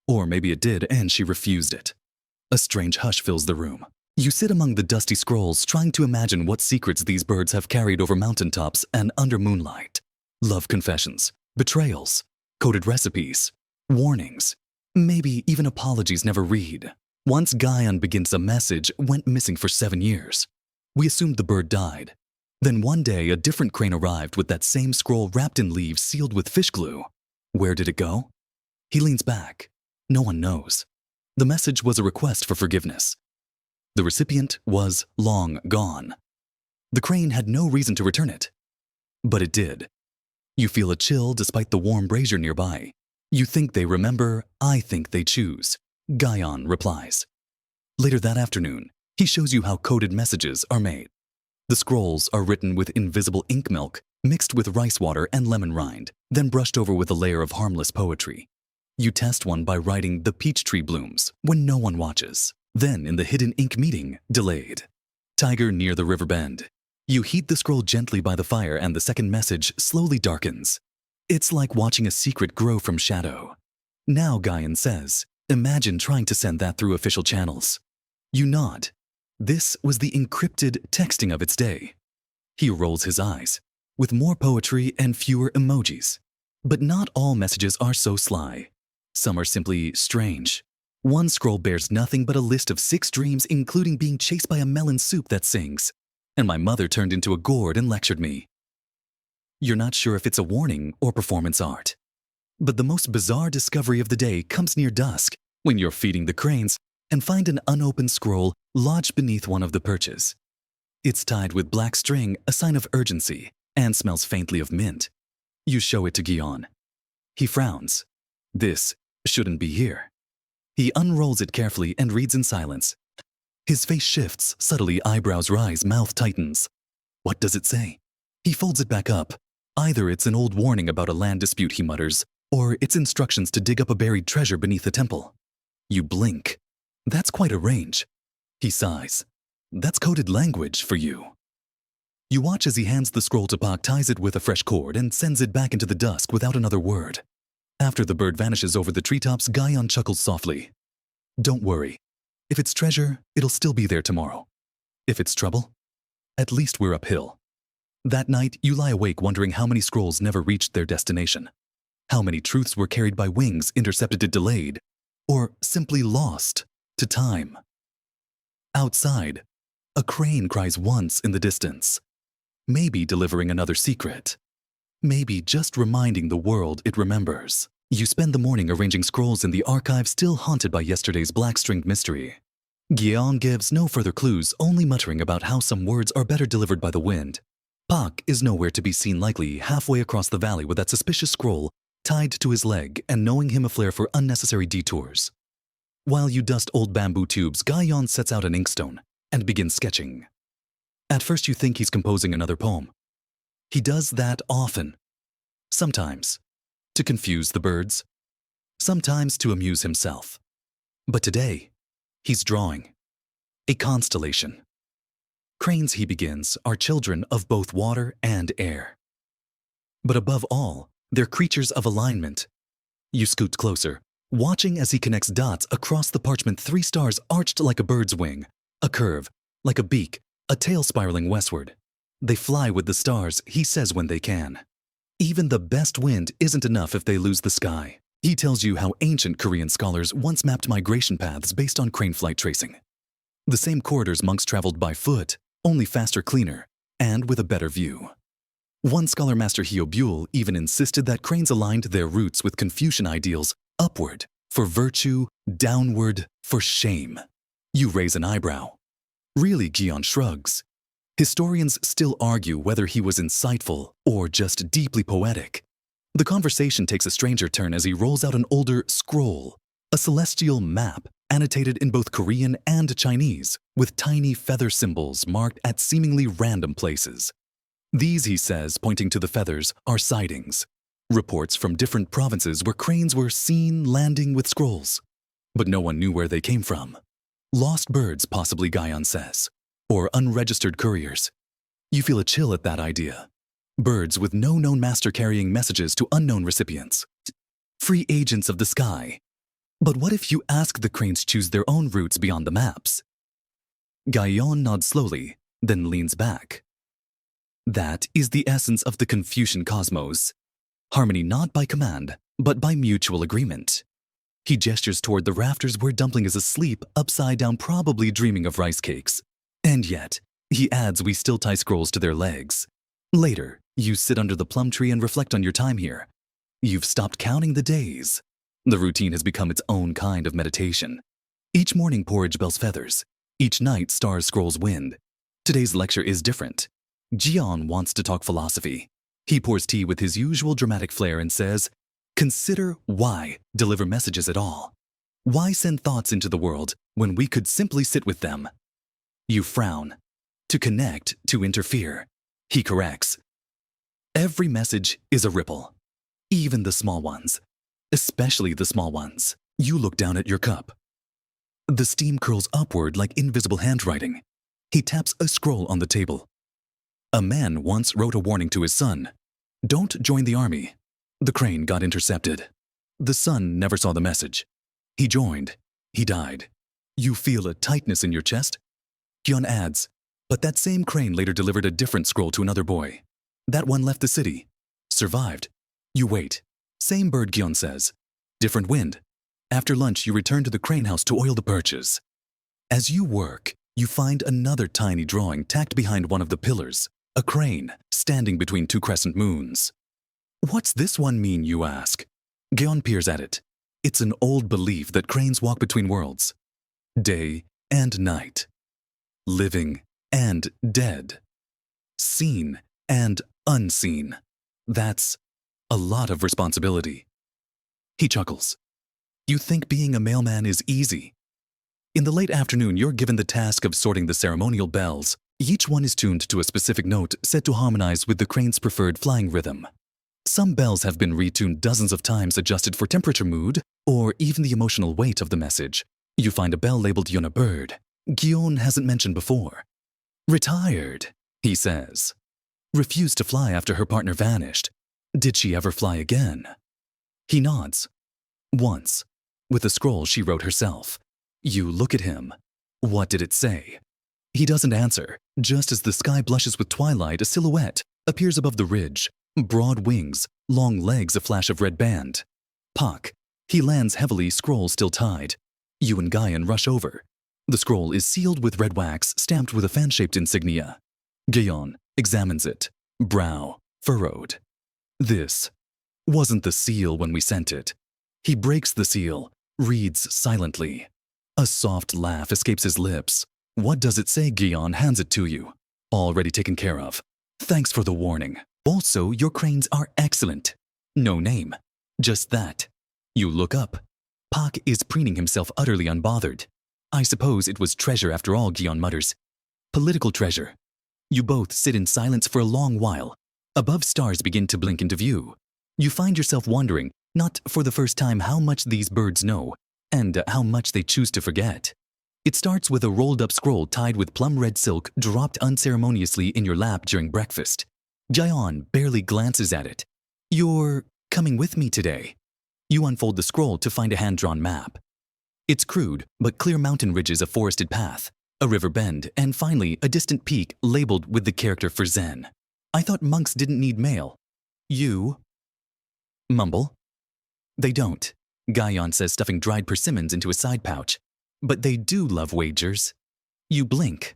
Or maybe it did and she refused it. A strange hush fills the room. You sit among the dusty scrolls trying to imagine what secrets these birds have carried over mountaintops and under moonlight. Love confessions, betrayals, coded recipes, warnings, maybe even apologies never read. Once Gaon begins a message, went missing for 7 years. We assumed the bird died. Then one day a different crane arrived with that same scroll wrapped in leaves sealed with fish glue. Where did it go? He leans back. No one knows. The message was a request for forgiveness. The recipient was long gone. The crane had no reason to return it. But it did. You feel a chill despite the warm brazier nearby. You think they remember, I think they choose. Gaon replies. Later that afternoon, he shows you how coded messages are made. The scrolls are written with invisible ink milk, mixed with rice water and lemon rind, then brushed over with a layer of harmless poetry. You test one by writing "The peach tree blooms" when no one watches. Then, in the hidden ink meeting, delayed. Tiger near the river bend. You heat the scroll gently by the fire and the second message slowly darkens. It's like watching a secret grow from shadow. Now, Gaon says, imagine trying to send that through official channels. You nod. This was the encrypted texting of its day. He rolls his eyes, with more poetry and fewer emojis. But not all messages are so sly. Some are simply strange. One scroll bears nothing but a list of 6 dreams, including being chased by a melon soup that sings. And my mother turned into a gourd and lectured me. You're not sure if it's a warning or performance art. But the most bizarre discovery of the day comes near dusk, when you're feeding the cranes and find an unopened scroll lodged beneath one of the perches. It's tied with black string, a sign of urgency, and smells faintly of mint. You show it to Gaon. He frowns. This shouldn't be here. He unrolls it carefully and reads in silence. His face shifts, subtly, eyebrows rise, mouth tightens. What does it say? He folds it back up. Either it's an old warning about a land dispute, he mutters, or it's instructions to dig up a buried treasure beneath the temple. You blink. That's quite a range. He sighs. That's coded language for you. You watch as he hands the scroll to Pak, ties it with a fresh cord, and sends it back into the dusk without another word. After the bird vanishes over the treetops, Gaon chuckles softly. Don't worry. If it's treasure, it'll still be there tomorrow. If it's trouble, at least we're uphill. That night, you lie awake wondering how many scrolls never reached their destination. How many truths were carried by wings intercepted and delayed, or simply lost to time. Outside, a crane cries once in the distance, maybe delivering another secret, maybe just reminding the world it remembers. You spend the morning arranging scrolls in the archive still haunted by yesterday's black-stringed mystery. Gyeong gives no further clues, only muttering about how some words are better delivered by the wind. Pak is nowhere to be seen, likely halfway across the valley with that suspicious scroll tied to his leg and knowing him a flair for unnecessary detours. While you dust old bamboo tubes, Gyeong sets out an inkstone and begins sketching. At first you think he's composing another poem. He does that often. Sometimes to confuse the birds, sometimes to amuse himself. But today, he's drawing a constellation. Cranes, he begins, are children of both water and air. But above all, they're creatures of alignment. You scoot closer, watching as he connects dots across the parchment, 3 stars arched like a bird's wing, a curve, like a beak, a tail spiraling westward. They fly with the stars, he says when they can. Even the best wind isn't enough if they lose the sky. He tells you how ancient Korean scholars once mapped migration paths based on crane flight tracing. The same corridors monks traveled by foot, only faster, cleaner, and with a better view. One scholar, Master Hyo even insisted that cranes aligned their roots with Confucian ideals, upward for virtue, downward for shame. You raise an eyebrow. Really, Gyeong shrugs. Historians still argue whether he was insightful or just deeply poetic. The conversation takes a stranger turn as he rolls out an older scroll, a celestial map annotated in both Korean and Chinese, with tiny feather symbols marked at seemingly random places. These, he says, pointing to the feathers, are sightings, reports from different provinces where cranes were seen landing with scrolls. But no one knew where they came from. Lost birds, possibly, Gyeong says, or unregistered couriers. You feel a chill at that idea. Birds with no known master carrying messages to unknown recipients. Free agents of the sky. But what if you ask the cranes choose their own routes beyond the maps? Gyeong nods slowly, then leans back. That is the essence of the Confucian cosmos. Harmony not by command, but by mutual agreement. He gestures toward the rafters where Dumpling is asleep, upside down, probably dreaming of rice cakes. And yet, he adds, we still tie scrolls to their legs. Later, you sit under the plum tree and reflect on your time here. You've stopped counting the days. The routine has become its own kind of meditation. Each morning, porridge bells feathers. Each night, stars scrolls wind. Today's lecture is different. Gyeong wants to talk philosophy. He pours tea with his usual dramatic flair and says, consider why deliver messages at all. Why send thoughts into the world when we could simply sit with them? You frown. To connect, to interfere. He corrects. Every message is a ripple. Even the small ones. Especially the small ones. You look down at your cup. The steam curls upward like invisible handwriting. He taps a scroll on the table. A man once wrote a warning to his son. Don't join the army. The crane got intercepted. The son never saw the message. He joined. He died. You feel a tightness in your chest? Gyeong adds, but that same crane later delivered a different scroll to another boy. That one left the city. Survived. You wait. Same bird, Gyeong says. Different wind. After lunch, you return to the crane house to oil the perches. As you work, you find another tiny drawing tacked behind one of the pillars, a crane standing between 2 crescent moons. What's this one mean, you ask? Gyeong peers at it. It's an old belief that cranes walk between worlds. Day and night. Living and dead. Seen and unseen. That's a lot of responsibility. He chuckles. You think being a mailman is easy. In the late afternoon, you're given the task of sorting the ceremonial bells. Each one is tuned to a specific note set to harmonize with the crane's preferred flying rhythm. Some bells have been retuned dozens of times, adjusted for temperature, mood, or even the emotional weight of the message. You find a bell labeled Yona Bird. Gyeong hasn't mentioned before. Retired, he says. Refused to fly after her partner vanished. Did she ever fly again? He nods. Once, with a scroll she wrote herself. You look at him. What did it say? He doesn't answer. Just as the sky blushes with twilight, a silhouette appears above the ridge. Broad wings, long legs, a flash of red band. Pak. He lands heavily, scroll still tied. You and Guyan rush over. The scroll is sealed with red wax, stamped with a fan-shaped insignia. Guyan examines it, brow furrowed. This wasn't the seal when we sent it. He breaks the seal, reads silently. A soft laugh escapes his lips. What does it say? Guyan hands it to you. Already taken care of. Thanks for the warning. Also, your cranes are excellent. No name. Just that. You look up. Pak is preening himself, utterly unbothered. I suppose it was treasure after all, Guyan mutters. Political treasure. You both sit in silence for a long while. Above, stars begin to blink into view. You find yourself wondering, not for the first time, how much these birds know, and how much they choose to forget. It starts with a rolled-up scroll tied with plum red silk dropped unceremoniously in your lap during breakfast. Guyan barely glances at it. You're coming with me today. You unfold the scroll to find a hand-drawn map. It's crude, but clear mountain ridges, a forested path, a river bend, and finally a distant peak labeled with the character for Zen. I thought monks didn't need mail. You mumble. They don't, Guyan says, stuffing dried persimmons into a side pouch. But they do love wagers. You blink.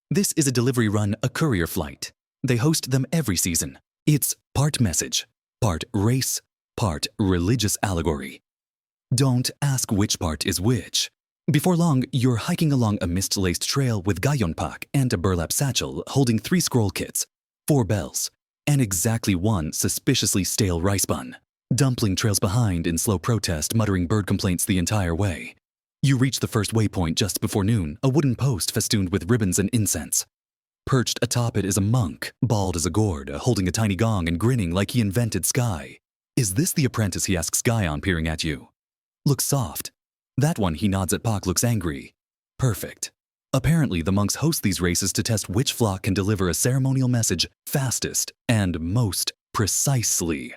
This is a delivery run, a courier flight. They host them every season. It's part message, part race, part religious allegory. Don't ask which part is which. Before long, you're hiking along a mist-laced trail with Guyan Pak and a burlap satchel holding 3 scroll kits, 4 bells, and exactly 1 suspiciously stale rice bun. Dumpling trails behind in slow protest, muttering bird complaints the entire way. You reach the first waypoint just before noon, a wooden post festooned with ribbons and incense. Perched atop it is a monk, bald as a gourd, holding a tiny gong and grinning like he invented sky. Is this the apprentice, he asks Guyan, peering at you. Looks soft. That one, he nods at Pak, looks angry. Perfect. Apparently, the monks host these races to test which flock can deliver a ceremonial message fastest and most precisely.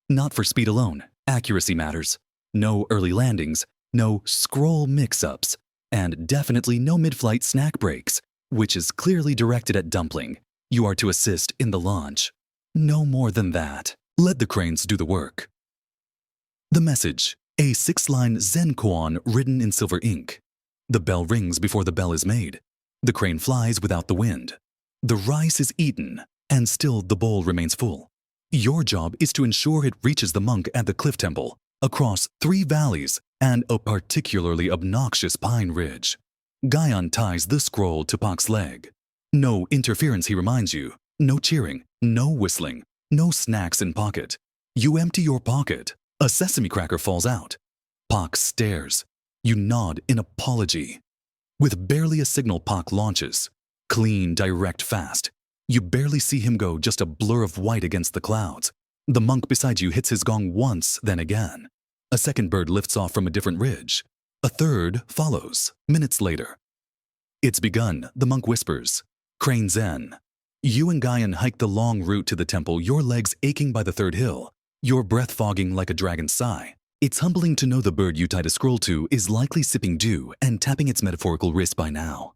Not for speed alone, accuracy matters. No early landings, no scroll mix-ups, and definitely no mid-flight snack breaks, which is clearly directed at Dumpling. You are to assist in the launch. No more than that. Let the cranes do the work. The message, a 6-line Zen koan written in silver ink. The bell rings before the bell is made. The crane flies without the wind. The rice is eaten, and still the bowl remains full. Your job is to ensure it reaches the monk at the cliff temple, across 3 valleys and a particularly obnoxious pine ridge. Guyan ties the scroll to Pak's leg. No interference, he reminds you. No cheering, no whistling, no snacks in pocket. You empty your pocket. A sesame cracker falls out. Pak stares. You nod in apology. With barely a signal, Pak launches. Clean, direct, fast. You barely see him go, just a blur of white against the clouds. The monk beside you hits his gong once, then again. A second bird lifts off from a different ridge. A third follows, minutes later. It's begun, the monk whispers. Crane Zen. You and Guyan hike the long route to the temple, your legs aching by the 3rd hill, your breath fogging like a dragon's sigh. It's humbling to know the bird you tied a scroll to is likely sipping dew and tapping its metaphorical wrist by now.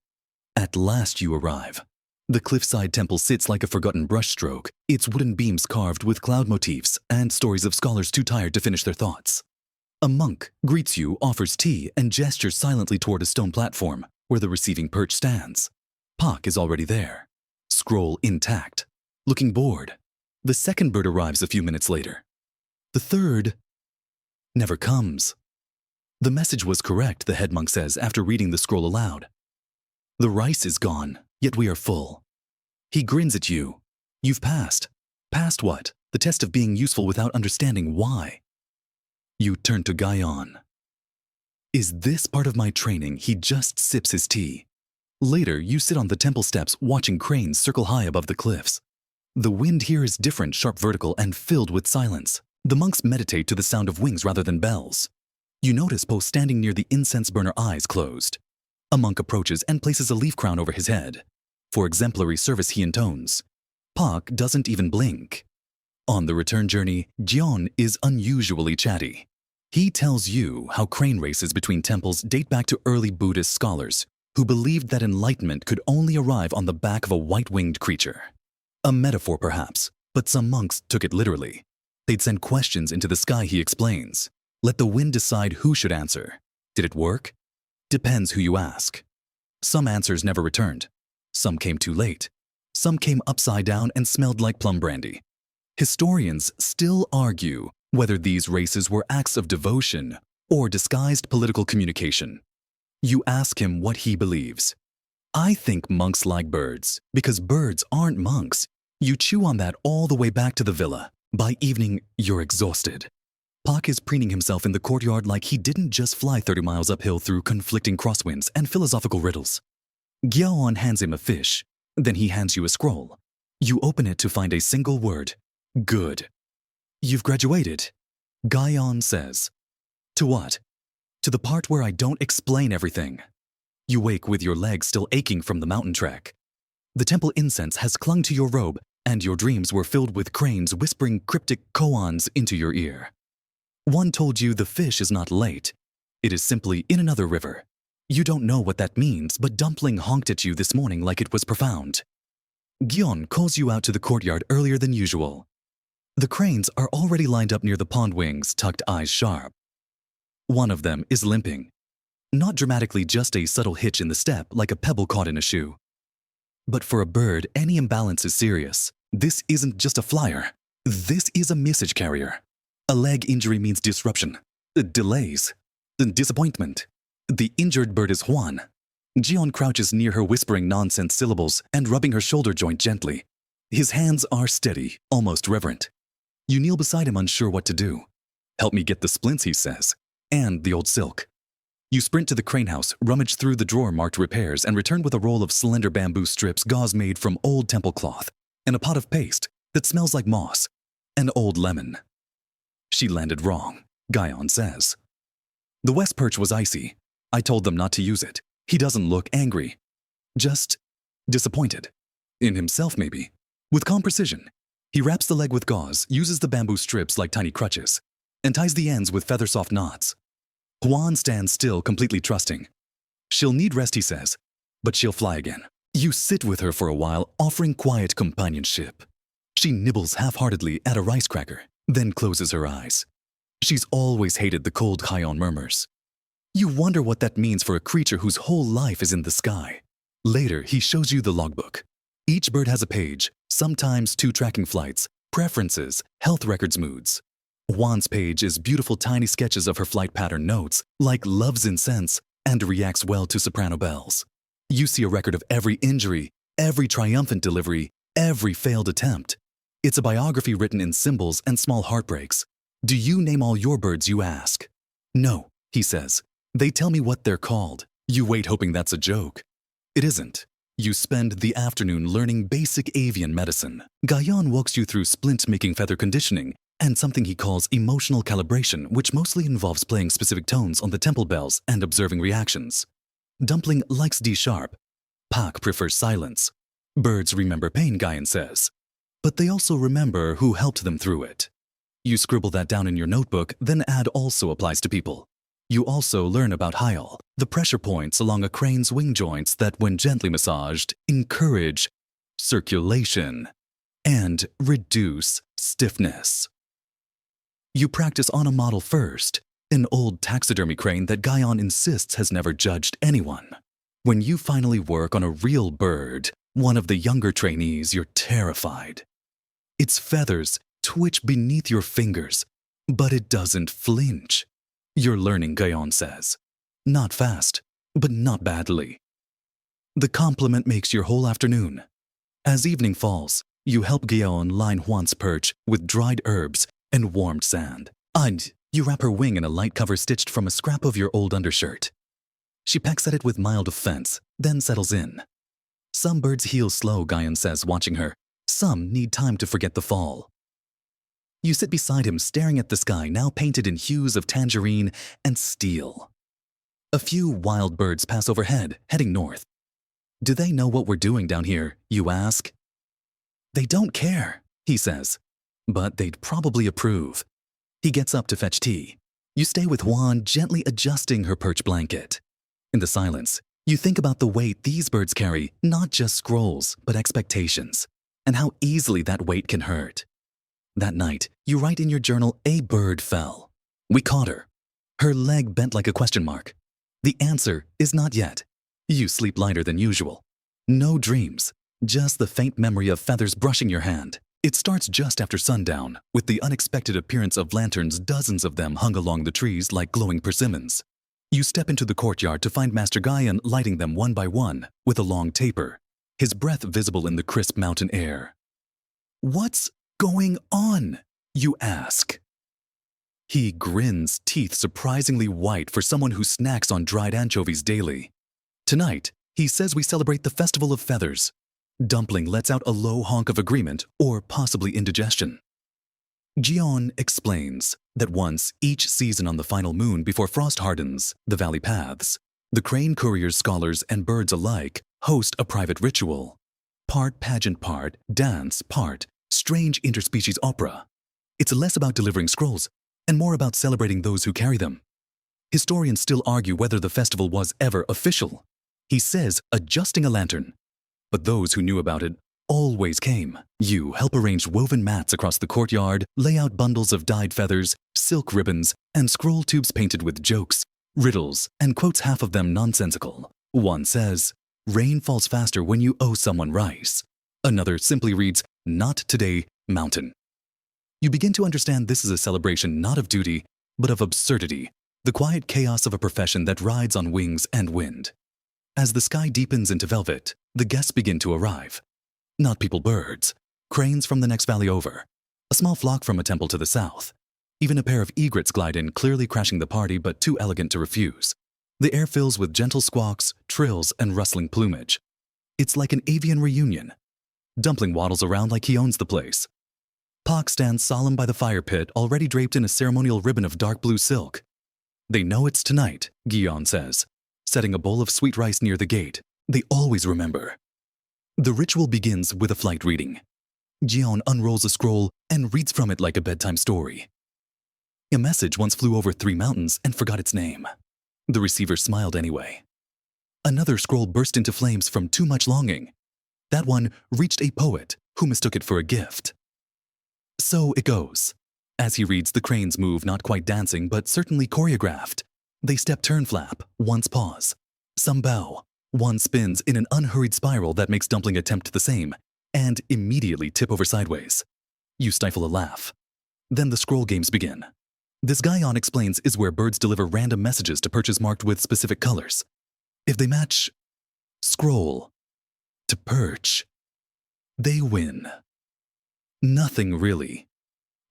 At last you arrive. The cliffside temple sits like a forgotten brushstroke, its wooden beams carved with cloud motifs and stories of scholars too tired to finish their thoughts. A monk greets you, offers tea, and gestures silently toward a stone platform where the receiving perch stands. Pak is already there, scroll intact, looking bored. The second bird arrives a few minutes later. The third never comes. The message was correct, the head monk says after reading the scroll aloud. The rice is gone, yet we are full. He grins at you. You've passed. Passed what? The test of being useful without understanding why. You turn to Guyan. Is this part of my training? He just sips his tea. Later, you sit on the temple steps watching cranes circle high above the cliffs. The wind here is different, sharp vertical, and filled with silence. The monks meditate to the sound of wings rather than bells. You notice Po standing near the incense burner, eyes closed. A monk approaches and places a leaf crown over his head. For exemplary service, he intones. Pak doesn't even blink. On the return journey, Jeon is unusually chatty. He tells you how crane races between temples date back to early Buddhist scholars who believed that enlightenment could only arrive on the back of a white-winged creature. A metaphor, perhaps, but some monks took it literally. They'd send questions into the sky, he explains. Let the wind decide who should answer. Did it work? Depends who you ask. Some answers never returned. Some came too late. Some came upside down and smelled like plum brandy. Historians still argue whether these races were acts of devotion or disguised political communication. You ask him what he believes. I think monks like birds because birds aren't monks. You chew on that all the way back to the villa. By evening, you're exhausted. Pak is preening himself in the courtyard like he didn't just fly 30 miles uphill through conflicting crosswinds and philosophical riddles. Gyaon hands him a fish. Then he hands you a scroll. You open it to find a single word. Good. You've graduated, Gyaon says. To what? To the part where I don't explain everything. You wake with your legs still aching from the mountain trek. The temple incense has clung to your robe, and your dreams were filled with cranes whispering cryptic koans into your ear. One told you the fish is not late. It is simply in another river. You don't know what that means, but Dumpling honked at you this morning like it was profound. Gyeon calls you out to the courtyard earlier than usual. The cranes are already lined up near the pond wings, tucked eyes sharp. One of them is limping. Not dramatically, just a subtle hitch in the step, like a pebble caught in a shoe. But for a bird, any imbalance is serious. This isn't just a flyer. This is a message carrier. A leg injury means disruption, delays, disappointment. The injured bird is Juan. Gyeon crouches near her, whispering nonsense syllables and rubbing her shoulder joint gently. His hands are steady, almost reverent. You kneel beside him, unsure what to do. Help me get the splints, he says, and the old silk. You sprint to the crane house, rummage through the drawer marked repairs, and return with a roll of slender bamboo strips, gauze made from old temple cloth, and a pot of paste that smells like moss, and old lemon. She landed wrong, Gyaon says. The west perch was icy. I told them not to use it. He doesn't look angry. Just disappointed. In himself, maybe. With calm precision, he wraps the leg with gauze, uses the bamboo strips like tiny crutches, and ties the ends with feather-soft knots. Juan stands still, completely trusting. She'll need rest, he says, but she'll fly again. You sit with her for a while, offering quiet companionship. She nibbles half-heartedly at a rice cracker, then closes her eyes. She's always hated the cold Gyaon murmurs. You wonder what that means for a creature whose whole life is in the sky. Later, he shows you the logbook. Each bird has a page, sometimes 2 tracking flights, preferences, health records, moods. Juan's page is beautiful tiny sketches of her flight pattern notes, like loves incense and reacts well to soprano bells. You see a record of every injury, every triumphant delivery, every failed attempt. It's a biography written in symbols and small heartbreaks. Do you name all your birds, you ask? No, he says. They tell me what they're called. You wait hoping that's a joke. It isn't. You spend the afternoon learning basic avian medicine. Gyaon walks you through splint-making feather conditioning and something he calls emotional calibration, which mostly involves playing specific tones on the temple bells and observing reactions. Dumpling likes D-sharp. Pak prefers silence. Birds remember pain, Gyaon says. But they also remember who helped them through it. You scribble that down in your notebook, then add also applies to people. You also learn about hyal, the pressure points along a crane's wing joints that, when gently massaged, encourage circulation and reduce stiffness. You practice on a model first, an old taxidermy crane that Gyaon insists has never judged anyone. When you finally work on a real bird, one of the younger trainees, you're terrified. Its feathers twitch beneath your fingers, but it doesn't flinch. You're learning, Gyaon says. Not fast, but not badly. The compliment makes your whole afternoon. As evening falls, you help Gyaon line Juan's perch with dried herbs and warmed sand. And you wrap her wing in a light cover stitched from a scrap of your old undershirt. She pecks at it with mild offense, then settles in. Some birds heal slow, Gyaon says, watching her. Some need time to forget the fall. You sit beside him, staring at the sky, now painted in hues of tangerine and steel. A few wild birds pass overhead, heading north. Do they know what we're doing down here, you ask? They don't care, he says, but they'd probably approve. He gets up to fetch tea. You stay with Juan, gently adjusting her perch blanket. In the silence, you think about the weight these birds carry, not just scrolls, but expectations, and how easily that weight can hurt. That night, you write in your journal, "A bird fell. We caught her. Her leg bent like a question mark." The answer is not yet. You sleep lighter than usual. No dreams, just the faint memory of feathers brushing your hand. It starts just after sundown, with the unexpected appearance of lanterns, dozens of them hung along the trees like glowing persimmons. You step into the courtyard to find Master Guyon lighting them one by one with a long taper, his breath visible in the crisp mountain air. "What's going on?" you ask. He grins, teeth surprisingly white for someone who snacks on dried anchovies daily. "Tonight," he says, "we celebrate the Festival of Feathers." Dumpling lets out a low honk of agreement or possibly indigestion. Gion explains that once each season on the final moon before frost hardens the valley paths, the crane couriers, scholars, and birds alike host a private ritual. Part pageant, part dance, part strange interspecies opera. It's less about delivering scrolls and more about celebrating those who carry them. Historians still argue whether the festival was ever official. He says adjusting a lantern. But those who knew about it always came. You help arrange woven mats across the courtyard, lay out bundles of dyed feathers, silk ribbons, and scroll tubes painted with jokes, riddles, and quotes, half of them nonsensical. One says, "Rain falls faster when you owe someone rice." Another simply reads, "Not today, mountain." You begin to understand this is a celebration not of duty, but of absurdity, the quiet chaos of a profession that rides on wings and wind. As the sky deepens into velvet, the guests begin to arrive. Not people, birds, cranes from the next valley over, a small flock from a temple to the south. Even a pair of egrets glide in, clearly crashing the party but too elegant to refuse. The air fills with gentle squawks, trills, and rustling plumage. It's like an avian reunion. Dumpling waddles around like he owns the place. Pak stands solemn by the fire pit, already draped in a ceremonial ribbon of dark blue silk. "They know it's tonight," Gion says, setting a bowl of sweet rice near the gate. "They always remember." The ritual begins with a flight reading. Gion unrolls a scroll and reads from it like a bedtime story. "A message once flew over 3 mountains and forgot its name." The receiver smiled anyway. Another scroll burst into flames from too much longing. That one reached a poet who mistook it for a gift. So it goes. As he reads, the cranes move, not quite dancing, but certainly choreographed. They step, turn, flap, once pause. Some bow. One spins in an unhurried spiral that makes Dumpling attempt the same, and immediately tip over sideways. You stifle a laugh. Then the scroll games begin. This Gion explains is where birds deliver random messages to perches marked with specific colors. If they match scroll to perch, they win. Nothing really.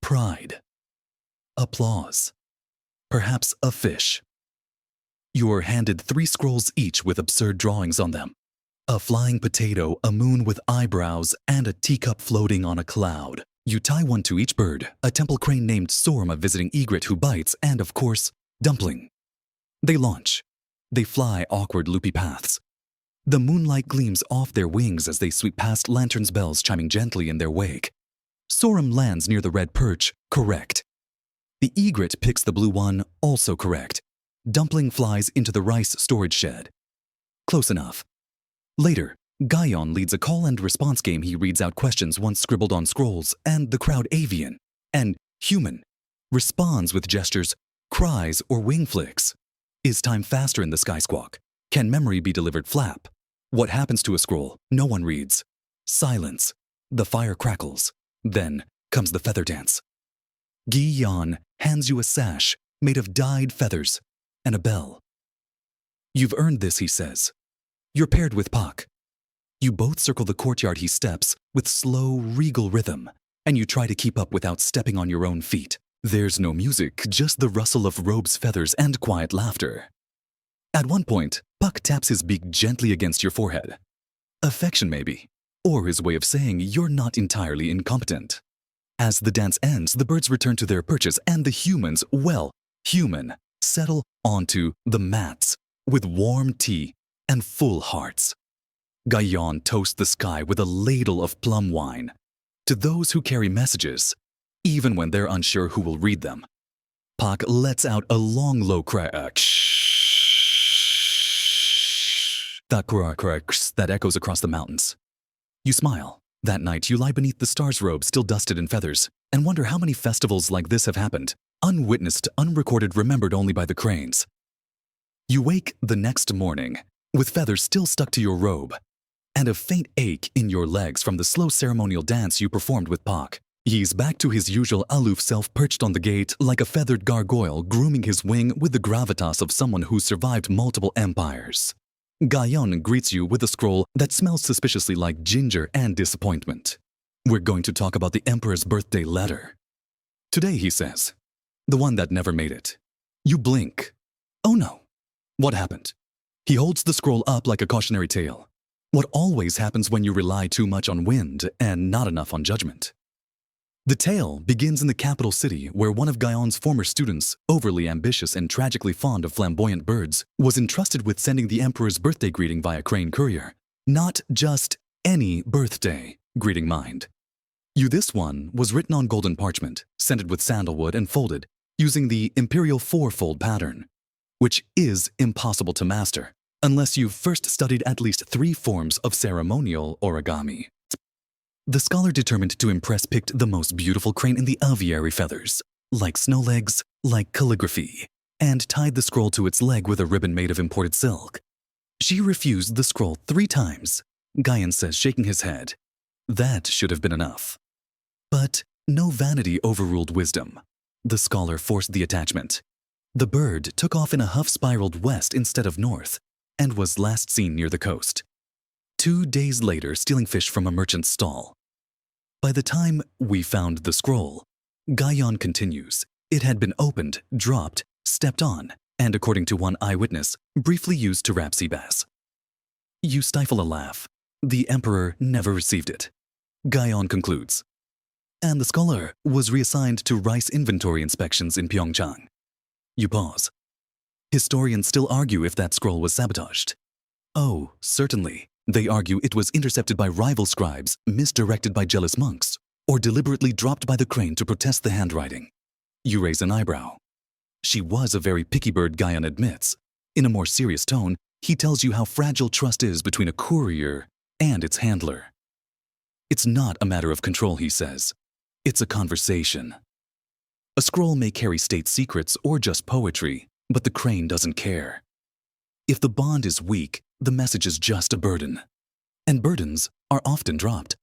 Pride. Applause. Perhaps a fish. You're handed 3 scrolls each with absurd drawings on them. A flying potato, a moon with eyebrows, and a teacup floating on a cloud. You tie one to each bird, a temple crane named Sorum, a visiting egret who bites, and of course, Dumpling. They launch. They fly awkward loopy paths. The moonlight gleams off their wings as they sweep past lanterns' bells chiming gently in their wake. Sorum lands near the red perch, correct. The egret picks the blue one, also correct. Dumpling flies into the rice storage shed. Close enough. Later, Gion leads a call and response game. He reads out questions once scribbled on scrolls, and the crowd, avian and human, responds with gestures, cries, or wing flicks. Is time faster in the sky squawk? Can memory be delivered flap? What happens to a scroll? No one reads. Silence. The fire crackles. Then comes the feather dance. Gion hands you a sash made of dyed feathers and a bell. "You've earned this," he says. You're paired with Pak. You both circle the courtyard. He steps with slow, regal rhythm, and you try to keep up without stepping on your own feet. There's no music, just the rustle of robes, feathers, and quiet laughter. At one point, Pak taps his beak gently against your forehead. Affection, maybe, or his way of saying you're not entirely incompetent. As the dance ends, the birds return to their perches, and the humans, well, human, settle onto the mats with warm tea and full hearts. Gion toasts the sky with a ladle of plum wine. To those who carry messages, even when they're unsure who will read them. Pak lets out a long, low crack that echoes across the mountains. You smile. That night, you lie beneath the star's robe, still dusted in feathers, and wonder how many festivals like this have happened, unwitnessed, unrecorded, remembered only by the cranes. You wake the next morning, with feathers still stuck to your robe, and a faint ache in your legs from the slow ceremonial dance you performed with Pak. He's back to his usual aloof self, perched on the gate like a feathered gargoyle, grooming his wing with the gravitas of someone who's survived multiple empires. Gayon greets you with a scroll that smells suspiciously like ginger and disappointment. We're going to talk about the Emperor's birthday letter. Today, he says. The one that never made it. You blink. Oh no. What happened? He holds the scroll up like a cautionary tale. What always happens when you rely too much on wind and not enough on judgment. The tale begins in the capital city, where one of Gayon's former students, overly ambitious and tragically fond of flamboyant birds, was entrusted with sending the Emperor's birthday greeting via crane courier. Not just any birthday greeting, mind. This one was written on golden parchment, scented with sandalwood and folded, using the imperial four-fold pattern, which is impossible to master, unless you've first studied at least 3 forms of ceremonial origami. The scholar determined to impress picked the most beautiful crane in the aviary feathers, like snow legs, like calligraphy, and tied the scroll to its leg with a ribbon made of imported silk. She refused the scroll 3 times, Gayan says, shaking his head. That should have been enough. But no vanity overruled wisdom. The scholar forced the attachment. The bird took off in a huff, spiraled west instead of north, and was last seen near the coast. 2 days later, stealing fish from a merchant's stall. By the time we found the scroll, Gayon continues, it had been opened, dropped, stepped on, and according to one eyewitness, briefly used to wrap sea bass. You stifle a laugh. The emperor never received it. Gayon concludes. And the scholar was reassigned to rice inventory inspections in Pyeongchang. You pause. Historians still argue if that scroll was sabotaged. Oh, certainly. They argue it was intercepted by rival scribes, misdirected by jealous monks, or deliberately dropped by the crane to protest the handwriting. You raise an eyebrow. She was a very picky bird, Gayan admits. In a more serious tone, he tells you how fragile trust is between a courier and its handler. It's not a matter of control, he says. It's a conversation. A scroll may carry state secrets or just poetry, but the crane doesn't care. If the bond is weak, the message is just a burden. And burdens are often dropped.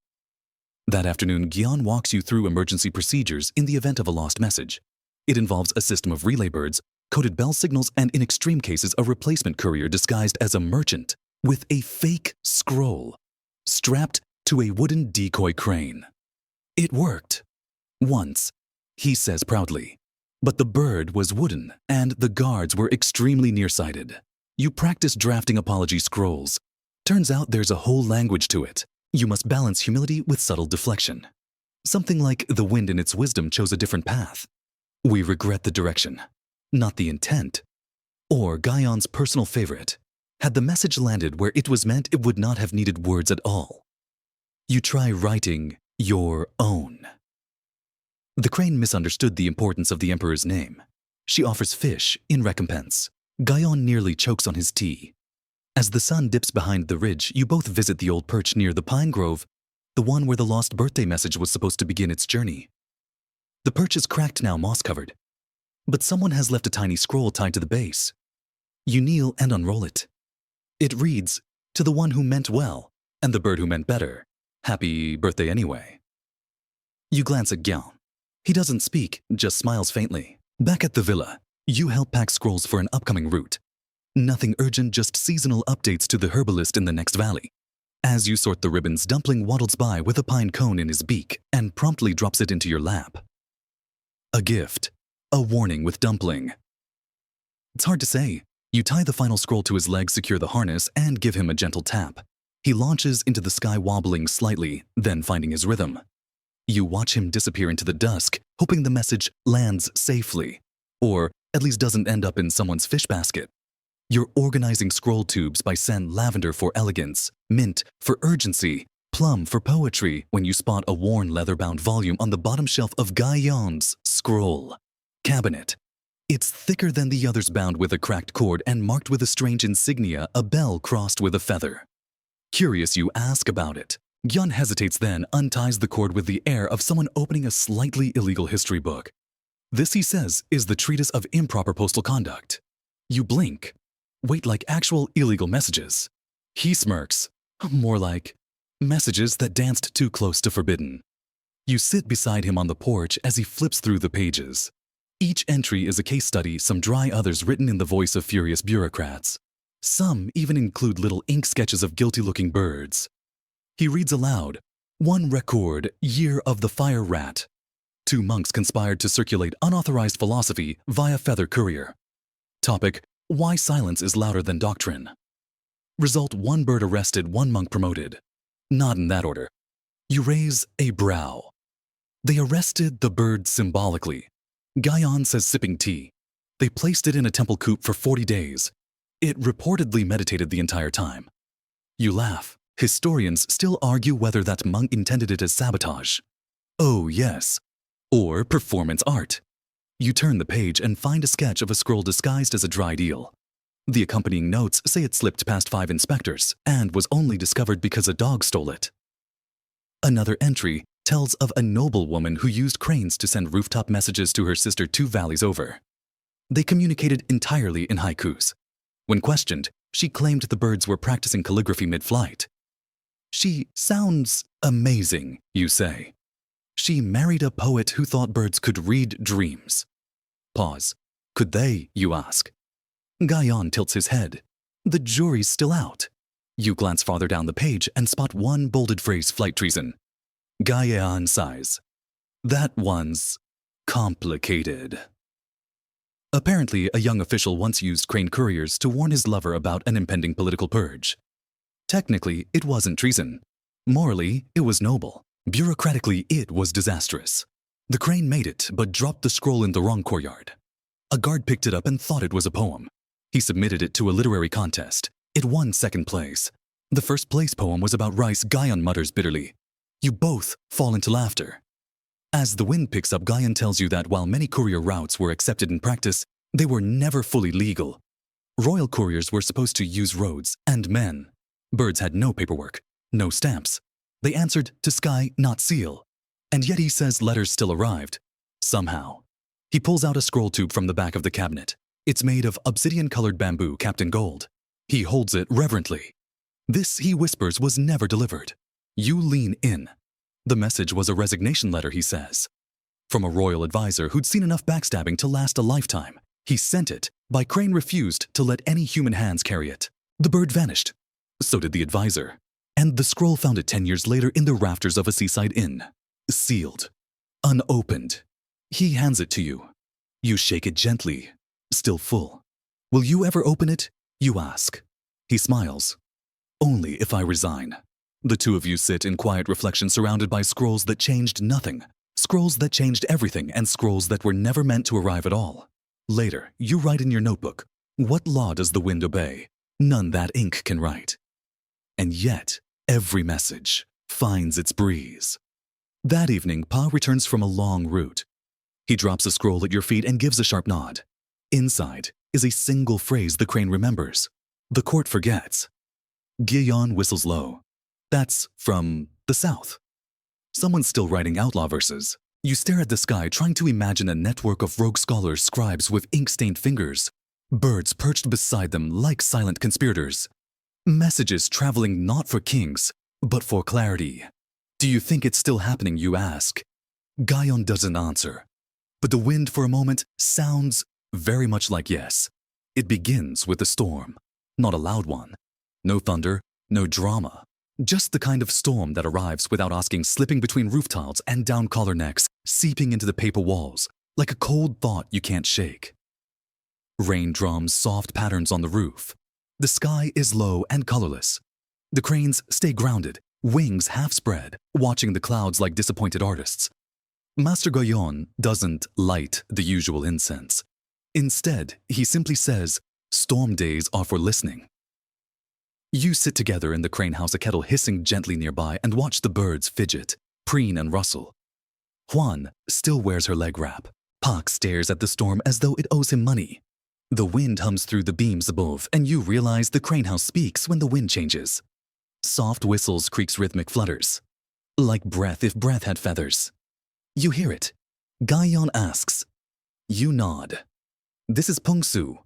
That afternoon, Gyeon walks you through emergency procedures in the event of a lost message. It involves a system of relay birds, coded bell signals, and in extreme cases, a replacement courier disguised as a merchant with a fake scroll strapped to a wooden decoy crane. It worked. Once, he says proudly. But the bird was wooden, and the guards were extremely nearsighted. You practice drafting apology scrolls. Turns out there's a whole language to it. You must balance humility with subtle deflection. Something like the wind in its wisdom chose a different path. We regret the direction, not the intent. Or Gayon's personal favorite. Had the message landed where it was meant, it would not have needed words at all. You try writing your own. The crane misunderstood the importance of the emperor's name. She offers fish in recompense. Gayon nearly chokes on his tea. As the sun dips behind the ridge, you both visit the old perch near the pine grove, the one where the lost birthday message was supposed to begin its journey. The perch is cracked now, moss-covered. But someone has left a tiny scroll tied to the base. You kneel and unroll it. It reads, to the one who meant well, and the bird who meant better. Happy birthday anyway. You glance at Gyeon. He doesn't speak, just smiles faintly. Back at the villa, you help pack scrolls for an upcoming route. Nothing urgent, just seasonal updates to the herbalist in the next valley. As you sort the ribbons, Dumpling waddles by with a pine cone in his beak and promptly drops it into your lap. A gift. A warning with Dumpling. It's hard to say. You tie the final scroll to his leg, secure the harness, and give him a gentle tap. He launches into the sky, wobbling slightly, then finding his rhythm. You watch him disappear into the dusk, hoping the message lands safely, or at least doesn't end up in someone's fish basket. You're organizing scroll tubes by scent: lavender for elegance, mint for urgency, plum for poetry, when you spot a worn leather-bound volume on the bottom shelf of Gayon's scroll cabinet. It's thicker than the others, bound with a cracked cord and marked with a strange insignia, a bell crossed with a feather. Curious, you ask about it. Gyun hesitates, then unties the cord with the air of someone opening a slightly illegal history book. This, he says, is the treatise of improper postal conduct. You blink. Wait, like actual illegal messages. He smirks. More like messages that danced too close to forbidden. You sit beside him on the porch as he flips through the pages. Each entry is a case study, some dry, others written in the voice of furious bureaucrats. Some even include little ink sketches of guilty-looking birds. He reads aloud, 1 record, year of the fire rat. 2 monks conspired to circulate unauthorized philosophy via feather courier. Topic, why silence is louder than doctrine. Result, 1 bird arrested, 1 monk promoted. Not in that order. You raise a brow. They arrested the bird symbolically. Guyon says, sipping tea. They placed it in a temple coop for 40 days. It reportedly meditated the entire time. You laugh. Historians still argue whether that monk intended it as sabotage. Oh, yes. Or performance art. You turn the page and find a sketch of a scroll disguised as a dried eel. The accompanying notes say it slipped past 5 inspectors and was only discovered because a dog stole it. Another entry tells of a noblewoman who used cranes to send rooftop messages to her sister 2 valleys over. They communicated entirely in haikus. When questioned, she claimed the birds were practicing calligraphy mid-flight. She sounds amazing, you say. She married a poet who thought birds could read dreams. Pause. Could they, you ask? Guyon tilts his head. The jury's still out. You glance farther down the page and spot 1 bolded phrase, flight treason. Guyon sighs. That one's complicated. Apparently, a young official once used crane couriers to warn his lover about an impending political purge. Technically, it wasn't treason. Morally, it was noble. Bureaucratically, it was disastrous. The crane made it, but dropped the scroll in the wrong courtyard. A guard picked it up and thought it was a poem. He submitted it to a literary contest. It won 2nd place. The 1st place poem was about rice, Guyon mutters bitterly. You both fall into laughter. As the wind picks up, Guyon tells you that while many courier routes were accepted in practice, they were never fully legal. Royal couriers were supposed to use roads and men. Birds had no paperwork, no stamps. They answered to sky, not seal. And yet he says letters still arrived. Somehow. He pulls out a scroll tube from the back of the cabinet. It's made of obsidian-colored bamboo capped in gold. He holds it reverently. This, he whispers, was never delivered. You lean in. The message was a resignation letter, he says. From a royal advisor who'd seen enough backstabbing to last a lifetime. He sent it, but Crane refused to let any human hands carry it. The bird vanished. So did the advisor. And the scroll found it 10 years later in the rafters of a seaside inn. Sealed. Unopened. He hands it to you. You shake it gently. Still full. Will you ever open it? You ask. He smiles. Only if I resign. The 2 of you sit in quiet reflection, surrounded by scrolls that changed nothing. Scrolls that changed everything, and scrolls that were never meant to arrive at all. Later, you write in your notebook, what law does the wind obey? None that ink can write. And yet, every message finds its breeze. That evening, Pa returns from a long route. He drops a scroll at your feet and gives a sharp nod. Inside is a single phrase the crane remembers. The court forgets. Guyon whistles low. That's from the south. Someone's still writing outlaw verses. You stare at the sky, trying to imagine a network of rogue scholars, scribes with ink-stained fingers. Birds perched beside them like silent conspirators. Messages traveling not for kings, but for clarity. Do you think it's still happening, you ask? Guyon doesn't answer. But the wind for a moment sounds very much like yes. It begins with a storm, not a loud one. No thunder, no drama. Just the kind of storm that arrives without asking, slipping between roof tiles and down collar necks, seeping into the paper walls, like a cold thought you can't shake. Rain drums soft patterns on the roof. The sky is low and colorless. The cranes stay grounded, wings half spread, watching the clouds like disappointed artists. Master Guyon doesn't light the usual incense. Instead, he simply says, storm days are for listening. You sit together in the crane house, a kettle hissing gently nearby, and watch the birds fidget, preen and rustle. Juan still wears her leg wrap. Pak stares at the storm as though it owes him money. The wind hums through the beams above, and you realize the crane house speaks when the wind changes. Soft whistles, creaks, rhythmic flutters. Like breath if breath had feathers. You hear it. Gaeon asks. You nod. This is Pungsu,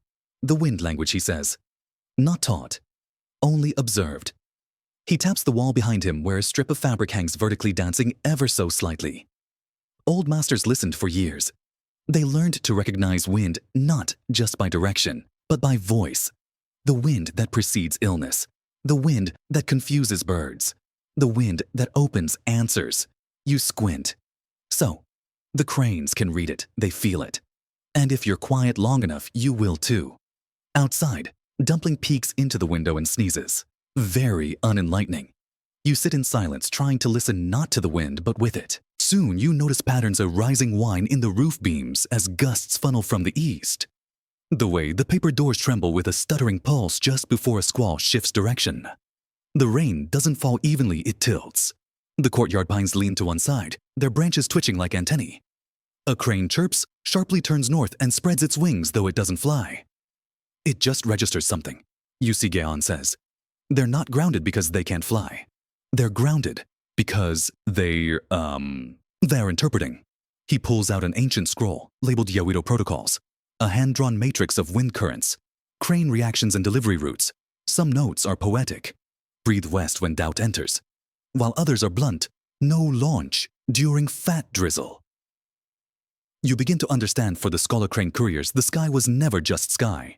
the wind language, he says. Not taught, only observed. He taps the wall behind him where a strip of fabric hangs vertically, dancing ever so slightly. Old masters listened for years. They learned to recognize wind not just by direction, but by voice. The wind that precedes illness. The wind that confuses birds. The wind that opens answers. You squint. So, the cranes can read it, they feel it. And if you're quiet long enough, you will too. Outside, Dumpling peeks into the window and sneezes. Very unenlightening. You sit in silence, trying to listen not to the wind, but with it. Soon you notice patterns of rising wine in the roof beams as gusts funnel from the east. The way the paper doors tremble with a stuttering pulse just before a squall shifts direction. The rain doesn't fall evenly, it tilts. The courtyard pines lean to one side, their branches twitching like antennae. A crane chirps, sharply turns north and spreads its wings, though it doesn't fly. It just registers something, Gaeon says. They're not grounded because they can't fly. They're grounded because they're interpreting. He pulls out an ancient scroll, labeled Yawido Protocols, a hand-drawn matrix of wind currents, crane reactions and delivery routes. Some notes are poetic. Breathe west when doubt enters, while others are blunt. No launch during fat drizzle. You begin to understand, for the scholar crane couriers, the sky was never just sky.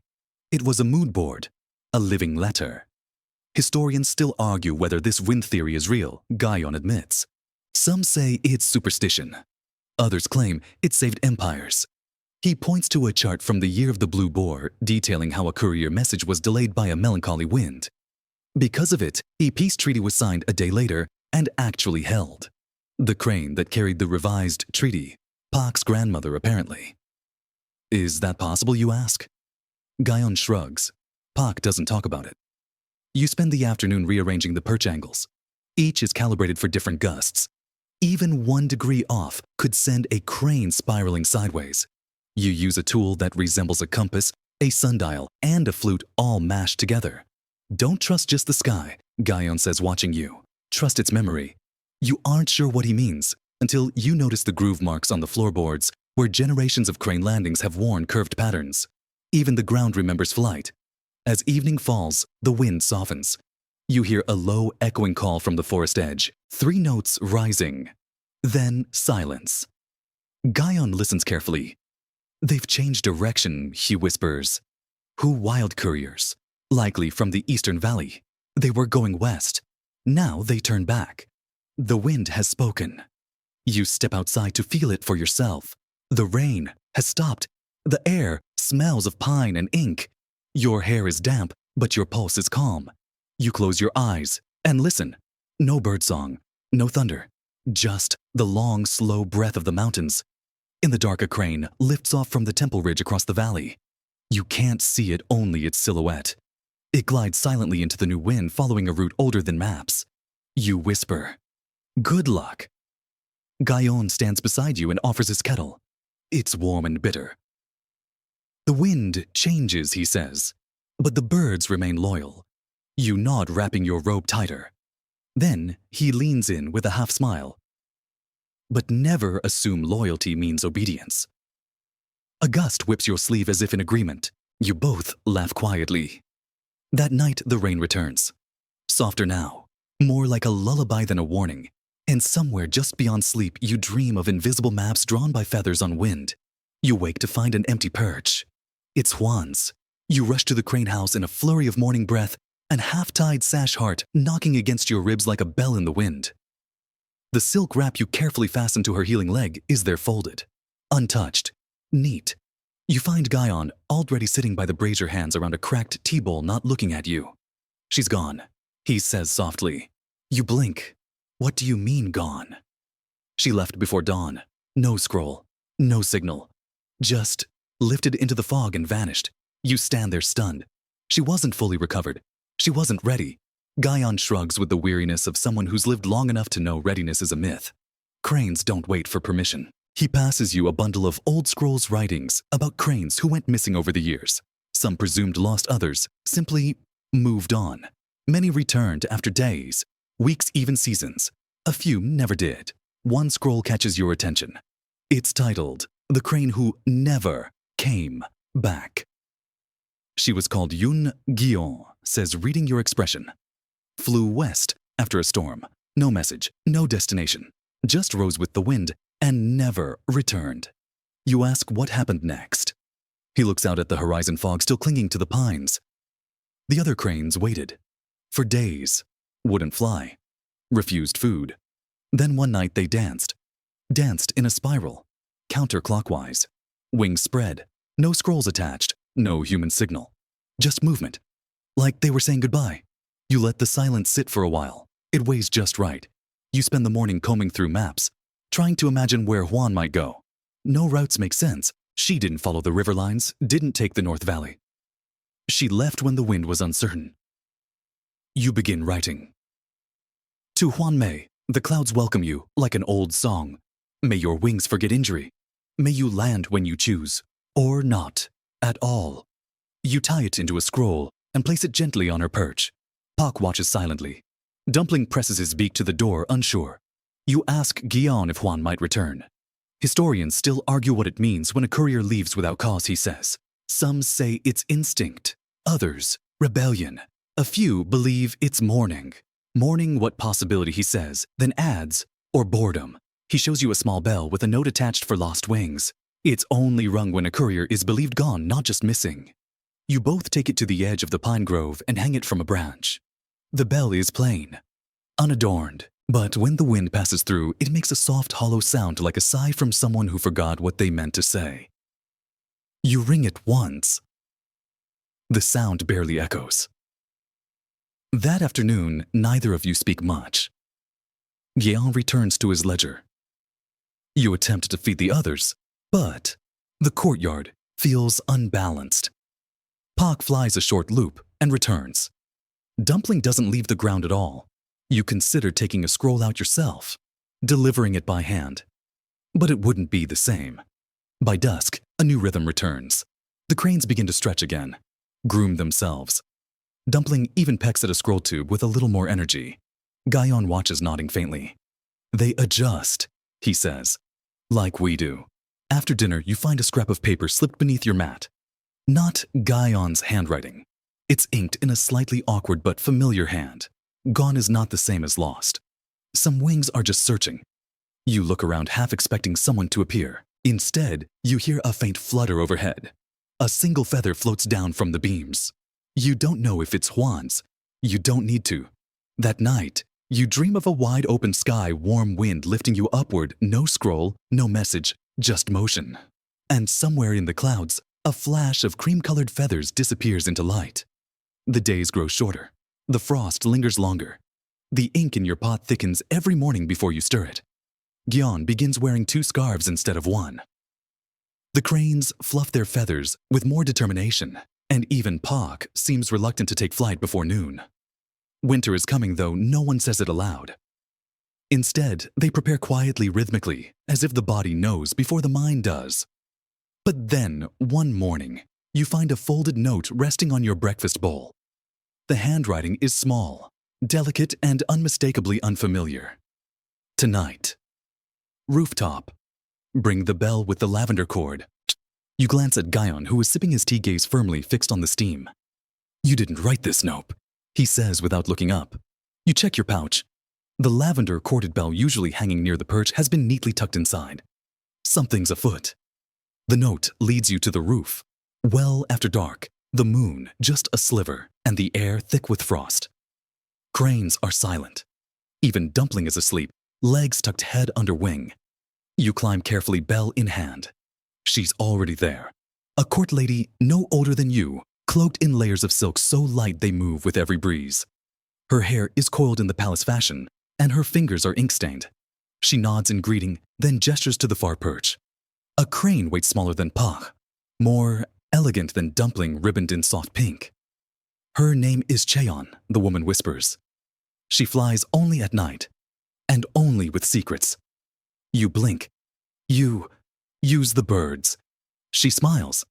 It was a mood board, a living letter. Historians still argue whether this wind theory is real, Gaeon admits. Some say it's superstition. Others claim it saved empires. He points to a chart from the year of the blue boar, detailing how a courier message was delayed by a melancholy wind. Because of it, a peace treaty was signed a day later and actually held. The crane that carried the revised treaty, Pak's grandmother apparently. Is that possible, you ask? Gaeon shrugs. Pak doesn't talk about it. You spend the afternoon rearranging the perch angles. Each is calibrated for different gusts. Even 1 degree off could send a crane spiraling sideways. You use a tool that resembles a compass, a sundial, and a flute all mashed together. Don't trust just the sky, Gaeon says, watching you. Trust its memory. You aren't sure what he means until you notice the groove marks on the floorboards where generations of crane landings have worn curved patterns. Even the ground remembers flight. As evening falls, the wind softens. You hear a low, echoing call from the forest edge, 3 notes rising. Then silence. Gaeon listens carefully. They've changed direction, he whispers. Who wild couriers? Likely from the eastern valley. They were going west. Now they turn back. The wind has spoken. You step outside to feel it for yourself. The rain has stopped. The air smells of pine and ink. Your hair is damp, but your pulse is calm. You close your eyes and listen. No birdsong, no thunder, just the long, slow breath of the mountains. In the dark, a crane lifts off from the temple ridge across the valley. You can't see it, only its silhouette. It glides silently into the new wind, following a route older than maps. You whisper, "Good luck." Gaeon stands beside you and offers his kettle. It's warm and bitter. The wind changes, he says, but the birds remain loyal. You nod, wrapping your robe tighter. Then he leans in with a half smile. But never assume loyalty means obedience. A gust whips your sleeve as if in agreement. You both laugh quietly. That night, the rain returns. Softer now, more like a lullaby than a warning. And somewhere just beyond sleep, you dream of invisible maps drawn by feathers on wind. You wake to find an empty perch. It's Juan's. You rush to the crane house in a flurry of morning breath, an half-tied sash heart knocking against your ribs like a bell in the wind. The silk wrap you carefully fasten to her healing leg is there folded, untouched, neat. You find Gaeon already sitting by the brazier, hands around a cracked tea bowl, not looking at you. She's gone, he says softly. You blink. What do you mean gone? She left before dawn. No scroll, no signal. Just lifted into the fog and vanished. You stand there stunned. She wasn't fully recovered. She wasn't ready. Gaeon shrugs with the weariness of someone who's lived long enough to know readiness is a myth. Cranes don't wait for permission. He passes you a bundle of old scrolls writings about cranes who went missing over the years. Some presumed lost, others simply moved on. Many returned after days, weeks, even seasons. A few never did. One scroll catches your attention. It's titled, "The Crane Who Never Came Back." She was called Yun Gion, says reading your expression. Flew west after a storm. No message, no destination. Just rose with the wind and never returned. You ask what happened next. He looks out at the horizon fog still clinging to the pines. The other cranes waited. For days. Wouldn't fly. Refused food. Then one night they danced. Danced in a spiral. Counterclockwise. Wings spread. No scrolls attached. No human signal. Just movement. Like they were saying goodbye. You let the silence sit for a while. It weighs just right. You spend the morning combing through maps, trying to imagine where Juan might go. No routes make sense. She didn't follow the river lines, didn't take the North Valley. She left when the wind was uncertain. You begin writing. To Juan Mei, the clouds welcome you like an old song. May your wings forget injury. May you land when you choose, or not, at all. You tie it into a scroll and place it gently on her perch. Pak watches silently. Dumpling presses his beak to the door, unsure. You ask Guion if Juan might return. Historians still argue what it means when a courier leaves without cause, he says. Some say it's instinct, others, rebellion. A few believe it's mourning. Mourning what possibility, he says, then adds, or boredom. He shows you a small bell with a note attached for lost wings. It's only rung when a courier is believed gone, not just missing. You both take it to the edge of the pine grove and hang it from a branch. The bell is plain, unadorned, but when the wind passes through, it makes a soft, hollow sound like a sigh from someone who forgot what they meant to say. You ring it once. The sound barely echoes. That afternoon, neither of you speak much. Guion returns to his ledger. You attempt to feed the others, but the courtyard feels unbalanced. Pak flies a short loop and returns. Dumpling doesn't leave the ground at all. You consider taking a scroll out yourself, delivering it by hand. But it wouldn't be the same. By dusk, a new rhythm returns. The cranes begin to stretch again, groom themselves. Dumpling even pecks at a scroll tube with a little more energy. Guion watches, nodding faintly. They adjust, he says, like we do. After dinner, you find a scrap of paper slipped beneath your mat. Not Guion's handwriting. It's inked in a slightly awkward but familiar hand. Gone is not the same as lost. Some wings are just searching. You look around, half expecting someone to appear. Instead, you hear a faint flutter overhead. A single feather floats down from the beams. You don't know if it's Juan's. You don't need to. That night, you dream of a wide open sky, warm wind lifting you upward, no scroll, no message, just motion. And somewhere in the clouds, a flash of cream-colored feathers disappears into light. The days grow shorter. The frost lingers longer. The ink in your pot thickens every morning before you stir it. Guion begins wearing 2 scarves instead of 1. The cranes fluff their feathers with more determination, and even Pak seems reluctant to take flight before noon. Winter is coming, though no one says it aloud. Instead, they prepare quietly, rhythmically, as if the body knows before the mind does. But then, one morning, you find a folded note resting on your breakfast bowl. The handwriting is small, delicate, and unmistakably unfamiliar. Tonight. Rooftop. Bring the bell with the lavender cord. You glance at Guion, who is sipping his tea, gaze firmly fixed on the steam. You didn't write this, nope, he says without looking up. You check your pouch. The lavender corded bell usually hanging near the perch has been neatly tucked inside. Something's afoot. The note leads you to the roof. Well after dark, the moon just a sliver, and the air thick with frost. Cranes are silent. Even Dumpling is asleep, legs tucked head under wing. You climb carefully, bell in hand. She's already there. A court lady no older than you, cloaked in layers of silk so light they move with every breeze. Her hair is coiled in the palace fashion, and her fingers are ink-stained. She nods in greeting, then gestures to the far perch. A crane waits smaller than Pak, more elegant than Dumpling, ribboned in soft pink. Her name is Cheon, the woman whispers. She flies only at night, and only with secrets. You blink. You use the birds. She smiles.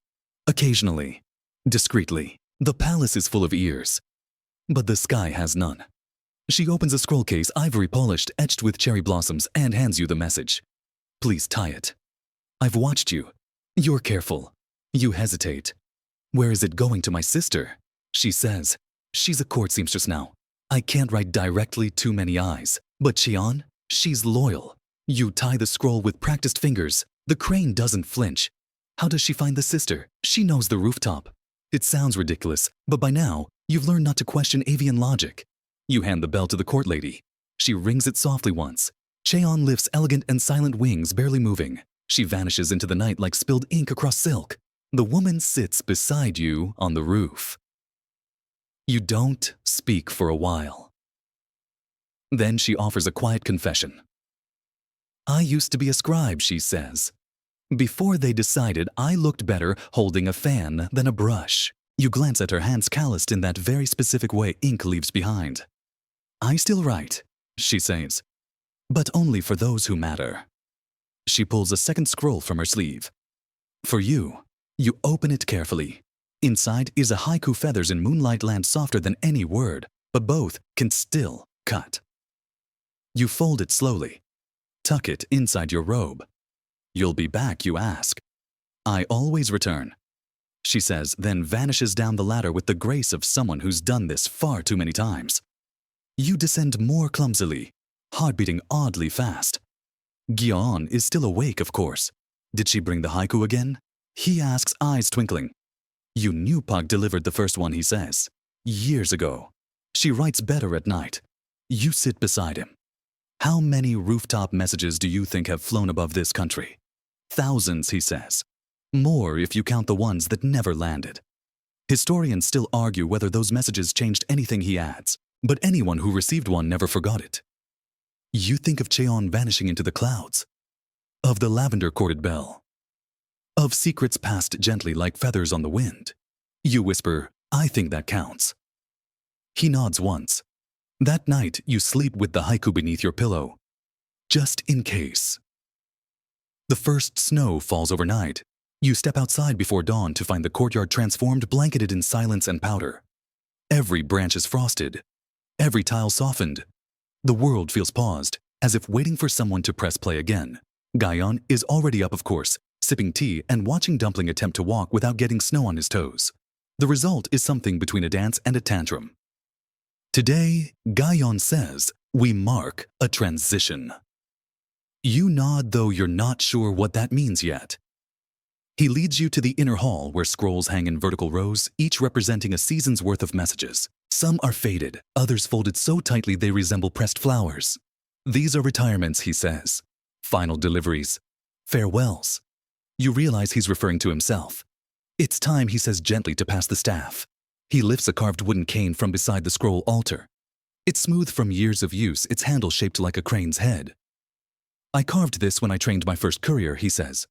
Occasionally. Discreetly. The palace is full of ears. But the sky has none. She opens a scroll case, ivory polished, etched with cherry blossoms, and hands you the message. Please tie it. I've watched you. You're careful. You hesitate. Where is it going? To my sister? She says. She's a court seamstress now. I can't write directly too many eyes. But Cheon, she's loyal. You tie the scroll with practiced fingers. The crane doesn't flinch. How does she find the sister? She knows the rooftop. It sounds ridiculous, but by now, you've learned not to question avian logic. You hand the bell to the court lady. She rings it softly once. Cheon lifts elegant and silent wings, barely moving. She vanishes into the night like spilled ink across silk. The woman sits beside you on the roof. You don't speak for a while. Then she offers a quiet confession. I used to be a scribe, she says. Before they decided, I looked better holding a fan than a brush. You glance at her hands, calloused in that very specific way ink leaves behind. I still write, she says, but only for those who matter. She pulls a second scroll from her sleeve. For you, you open it carefully. Inside is a haiku. Feathers in moonlight land softer than any word, but both can still cut. You fold it slowly. Tuck it inside your robe. You'll be back, you ask. I always return, she says, then vanishes down the ladder with the grace of someone who's done this far too many times. You descend more clumsily, heart beating oddly fast. Gyeon is still awake, of course. Did she bring the haiku again? He asks, eyes twinkling. You knew Pak delivered the first one, he says. Years ago. She writes better at night. You sit beside him. How many rooftop messages do you think have flown above this country? Thousands, he says. More if you count the ones that never landed. Historians still argue whether those messages changed anything, he adds, but anyone who received one never forgot it. You think of Cheon vanishing into the clouds, of the lavender-corded bell, of secrets passed gently like feathers on the wind. You whisper, I think that counts. He nods once. That night, you sleep with the haiku beneath your pillow, just in case. The first snow falls overnight. You step outside before dawn to find the courtyard transformed, blanketed in silence and powder. Every branch is frosted, every tile softened. The world feels paused, as if waiting for someone to press play again. Gyeon is already up, of course, sipping tea and watching Dumpling attempt to walk without getting snow on his toes. The result is something between a dance and a tantrum. Today, Gyeon says, we mark a transition. You nod, though you're not sure what that means yet. He leads you to the inner hall where scrolls hang in vertical rows, each representing a season's worth of messages. Some are faded, others folded so tightly they resemble pressed flowers. These are retirements, he says. Final deliveries. Farewells. You realize he's referring to himself. It's time, he says gently, to pass the staff. He lifts a carved wooden cane from beside the scroll altar. It's smooth from years of use, its handle shaped like a crane's head. I carved this when I trained my first courier, he says.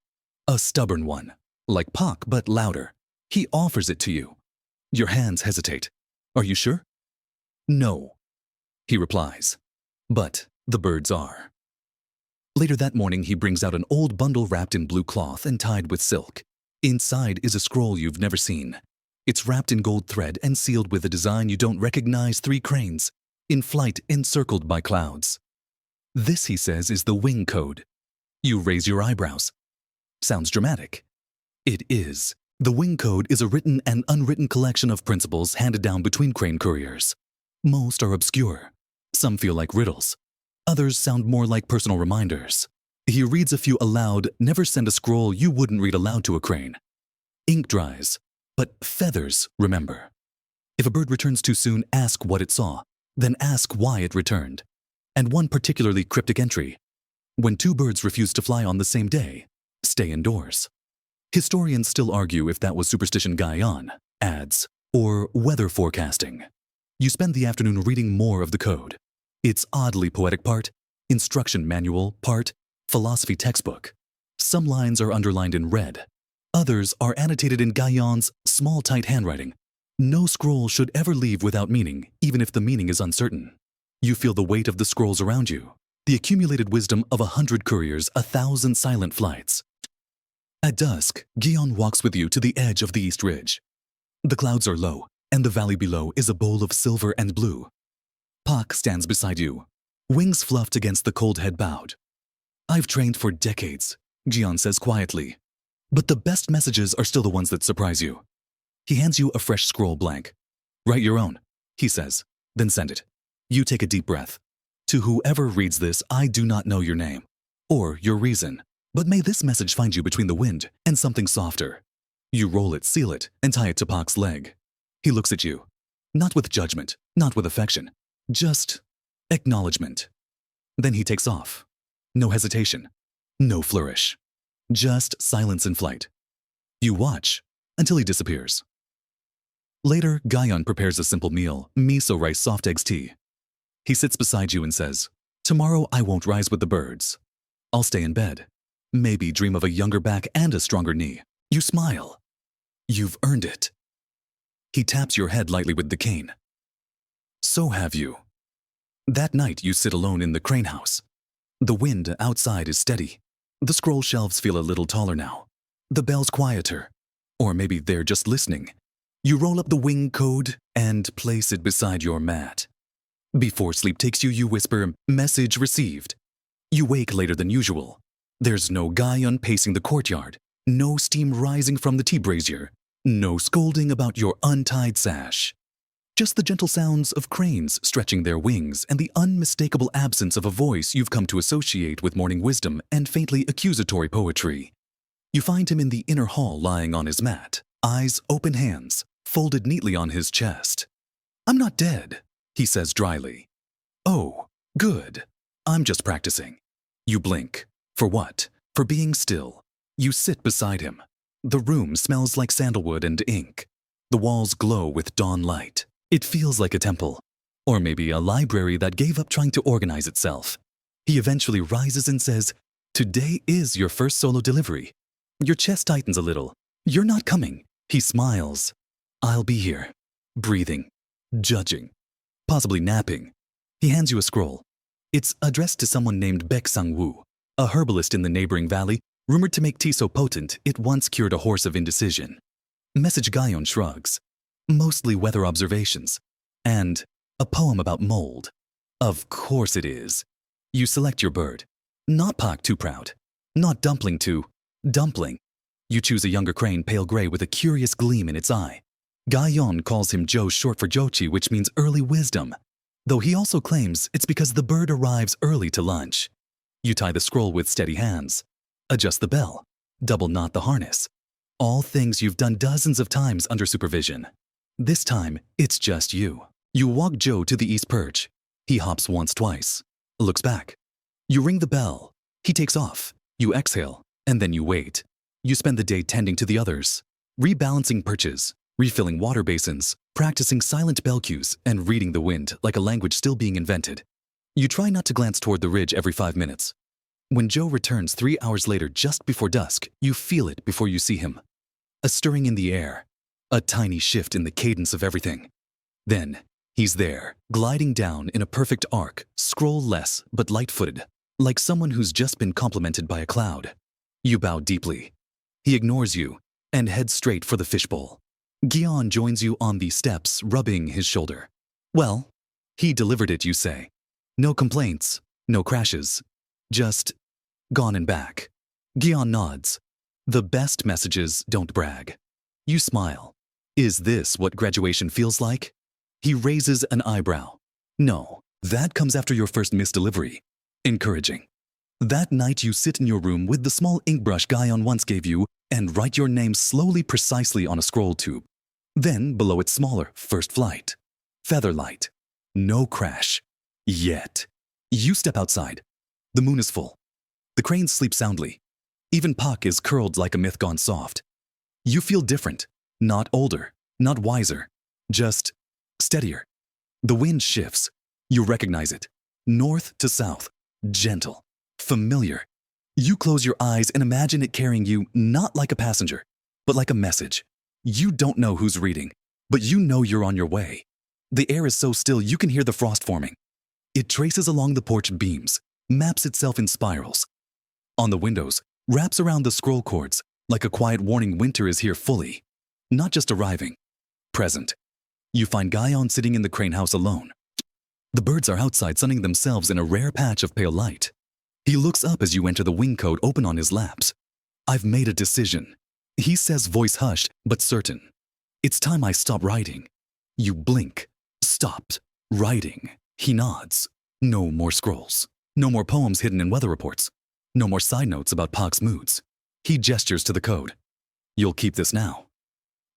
A stubborn one, like Pak, but louder. He offers it to you. Your hands hesitate. Are you sure? No, he replies. But the birds are. Later that morning, he brings out an old bundle wrapped in blue cloth and tied with silk. Inside is a scroll you've never seen. It's wrapped in gold thread and sealed with a design you don't recognize: 3 cranes, in flight, encircled by clouds. This, he says, is the wing code. You raise your eyebrows. Sounds dramatic. It is. The wing code is a written and unwritten collection of principles handed down between crane couriers. Most are obscure. Some feel like riddles. Others sound more like personal reminders. He reads a few aloud. Never send a scroll you wouldn't read aloud to a crane. Ink dries, but feathers remember. If a bird returns too soon, ask what it saw, then ask why it returned. And one particularly cryptic entry: when 2 birds refuse to fly on the same day, stay indoors. Historians still argue if that was superstition. Gyeon adds, or weather forecasting. You spend the afternoon reading more of the code. It's oddly poetic, part instruction manual, part philosophy textbook. Some lines are underlined in red. Others are annotated in Gyeon's small, tight handwriting. No scroll should ever leave without meaning, even if the meaning is uncertain. You feel the weight of the scrolls around you. The accumulated wisdom of 100 couriers, 1,000 silent flights. At dusk, Gion walks with you to the edge of the East Ridge. The clouds are low, and the valley below is a bowl of silver and blue. Pak stands beside you, wings fluffed against the cold head bowed. I've trained for decades, Gion says quietly. But the best messages are still the ones that surprise you. He hands you a fresh scroll blank. Write your own, he says, then send it. You take a deep breath. To whoever reads this, I do not know your name or your reason, but may this message find you between the wind and something softer. You roll it, seal it, and tie it to Pak's leg. He looks at you, not with judgment, not with affection, just acknowledgement. Then he takes off. No hesitation, no flourish, just silence and flight. You watch until he disappears. Later, Gion prepares a simple meal, miso rice soft eggs tea. He sits beside you and says, tomorrow I won't rise with the birds. I'll stay in bed. Maybe dream of a younger back and a stronger knee. You smile. You've earned it. He taps your head lightly with the cane. So have you. That night you sit alone in the crane house. The wind outside is steady. The scroll shelves feel a little taller now. The bells quieter. Or maybe they're just listening. You roll up the wing code and place it beside your mat. Before sleep takes you, you whisper, message received. You wake later than usual. There's no Gion pacing the courtyard, no steam rising from the tea brazier, no scolding about your untied sash. Just the gentle sounds of cranes stretching their wings and the unmistakable absence of a voice you've come to associate with morning wisdom and faintly accusatory poetry. You find him in the inner hall lying on his mat, eyes open, hands folded neatly on his chest. I'm not dead, he says dryly. Oh, good. I'm just practicing. You blink. For what? For being still. You sit beside him. The room smells like sandalwood and ink. The walls glow with dawn light. It feels like a temple. Or maybe a library that gave up trying to organize itself. He eventually rises and says, today is your first solo delivery. Your chest tightens a little. You're not coming. He smiles. I'll be here. Breathing. Judging. Possibly napping. He hands you a scroll. It's addressed to someone named Baek Sang-woo, a herbalist in the neighboring valley, rumored to make tea so potent it once cured a horse of indecision. Message Gion shrugs. Mostly weather observations. And a poem about mold. Of course it is. You select your bird. Not Pak too proud. Not dumpling too dumpling. You choose a younger crane, pale gray with a curious gleam in its eye. Gion calls him Jo, short for Jochi, which means early wisdom, though he also claims it's because the bird arrives early to lunch. You tie the scroll with steady hands, adjust the bell, double knot the harness. All things you've done dozens of times under supervision. This time, it's just you. You walk Jo to the east perch. He hops once, twice, looks back. You ring the bell. He takes off. You exhale, and then you wait. You spend the day tending to the others, rebalancing perches, refilling water basins, practicing silent bell cues, and reading the wind like a language still being invented. You try not to glance toward the ridge every 5 minutes. When Jo returns 3 hours later just before dusk, you feel it before you see him. A stirring in the air, a tiny shift in the cadence of everything. Then, he's there, gliding down in a perfect arc, scroll-less but light-footed, like someone who's just been complimented by a cloud. You bow deeply. He ignores you and heads straight for the fishbowl. Gion joins you on the steps, rubbing his shoulder. Well, he delivered it, you say. No complaints, no crashes, just gone and back. Gion nods. The best messages don't brag. You smile. Is this what graduation feels like? He raises an eyebrow. No, that comes after your first misdelivery. Encouraging. That night you sit in your room with the small ink brush Gion once gave you and write your name slowly, precisely on a scroll tube. Then, below it smaller, first flight. Featherlight. No crash. Yet. You step outside. The moon is full. The cranes sleep soundly. Even Pak is curled like a myth gone soft. You feel different. Not older. Not wiser. Just steadier. The wind shifts. You recognize it. North to south. Gentle. Familiar. You close your eyes and imagine it carrying you not like a passenger, but like a message. You don't know who's reading, but you know you're on your way. The air is so still you can hear the frost forming. It traces along the porch beams, maps itself in spirals. On the windows, wraps around the scroll cords like a quiet warning winter is here fully. Not just arriving, present. You find Guyon sitting in the crane house alone. The birds are outside sunning themselves in a rare patch of pale light. He looks up as you enter the wing coat open on his laps. I've made a decision. He says, voice hushed, but certain. It's time I stop writing. You blink. Stopped. Writing. He nods. No more scrolls. No more poems hidden in weather reports. No more side notes about Pak's moods. He gestures to the code. You'll keep this now.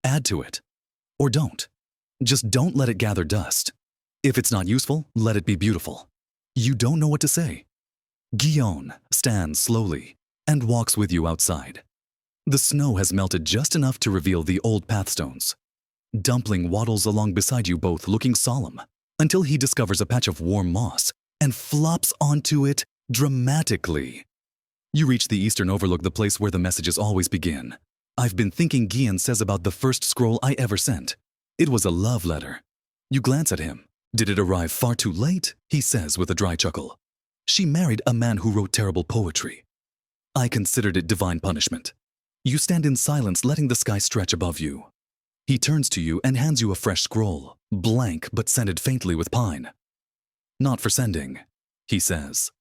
Add to it. Or don't. Just don't let it gather dust. If it's not useful, let it be beautiful. You don't know what to say. Guyon stands slowly and walks with you outside. The snow has melted just enough to reveal the old pathstones. Dumpling waddles along beside you, both looking solemn, until he discovers a patch of warm moss and flops onto it dramatically. You reach the eastern overlook, the place where the messages always begin. I've been thinking Guyon says about the first scroll I ever sent. It was a love letter. You glance at him. Did it arrive far too late? He says with a dry chuckle. She married a man who wrote terrible poetry. I considered it divine punishment. You stand in silence, letting the sky stretch above you. He turns to you and hands you a fresh scroll, blank but scented faintly with pine. Not for sending, he says.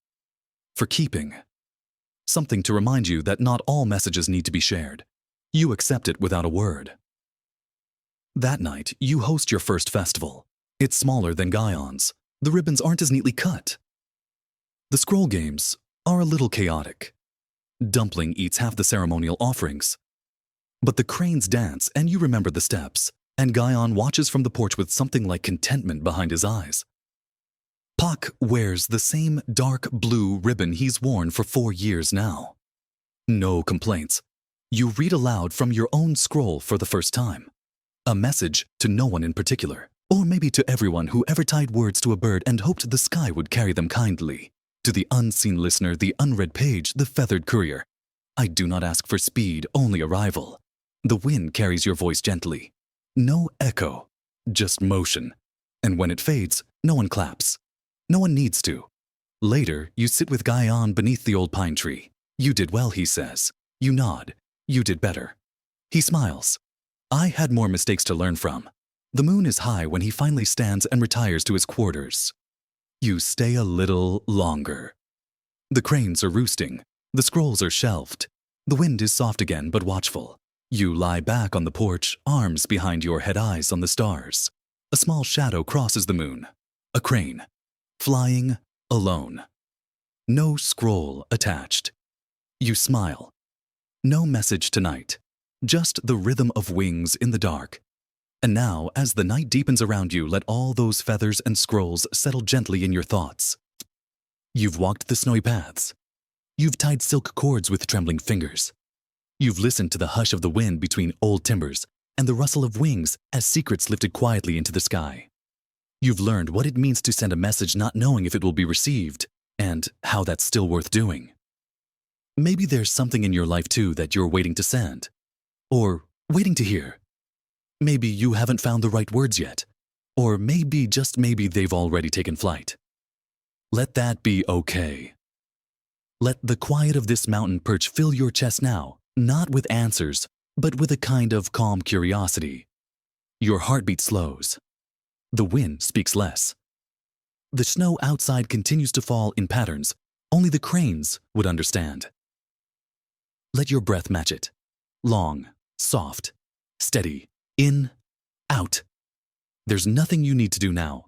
For keeping. Something to remind you that not all messages need to be shared. You accept it without a word. That night, you host your first festival. It's smaller than Guyon's. The ribbons aren't as neatly cut. The scroll games are a little chaotic. Dumpling eats half the ceremonial offerings. But the cranes dance and you remember the steps, and Guyon watches from the porch with something like contentment behind his eyes. Pak wears the same dark blue ribbon he's worn for 4 years now. No complaints. You read aloud from your own scroll for the first time. A message to no one in particular, or maybe to everyone who ever tied words to a bird and hoped the sky would carry them kindly. To the unseen listener, the unread page, the feathered courier. I do not ask for speed, only arrival. The wind carries your voice gently. No echo, just motion. And when it fades, no one claps. No one needs to. Later, you sit with Guyon beneath the old pine tree. You did well, he says. You nod. You did better. He smiles. I had more mistakes to learn from. The moon is high when he finally stands and retires to his quarters. You stay a little longer. The cranes are roosting. The scrolls are shelved. The wind is soft again but watchful. You lie back on the porch, arms behind your head, eyes on the stars. A small shadow crosses the moon. A crane. Flying alone. No scroll attached. You smile. No message tonight. Just the rhythm of wings in the dark. And now, as the night deepens around you, let all those feathers and scrolls settle gently in your thoughts. You've walked the snowy paths. You've tied silk cords with trembling fingers. You've listened to the hush of the wind between old timbers and the rustle of wings as secrets lifted quietly into the sky. You've learned what it means to send a message not knowing if it will be received, and how that's still worth doing. Maybe there's something in your life too that you're waiting to send, or waiting to hear. Maybe you haven't found the right words yet, or maybe, just maybe, they've already taken flight. Let that be okay. Let the quiet of this mountain perch fill your chest now, not with answers, but with a kind of calm curiosity. Your heartbeat slows. The wind speaks less. The snow outside continues to fall in patterns only the cranes would understand. Let your breath match it. Long, soft, steady, in, out. There's nothing you need to do now.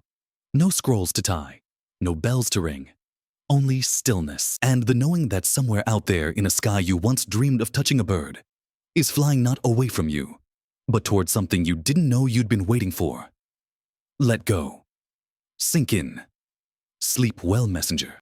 No scrolls to tie, no bells to ring. Only stillness and the knowing that somewhere out there in a sky you once dreamed of touching a bird is flying not away from you, but towards something you didn't know you'd been waiting for. Let go. Sink in. Sleep well, messenger.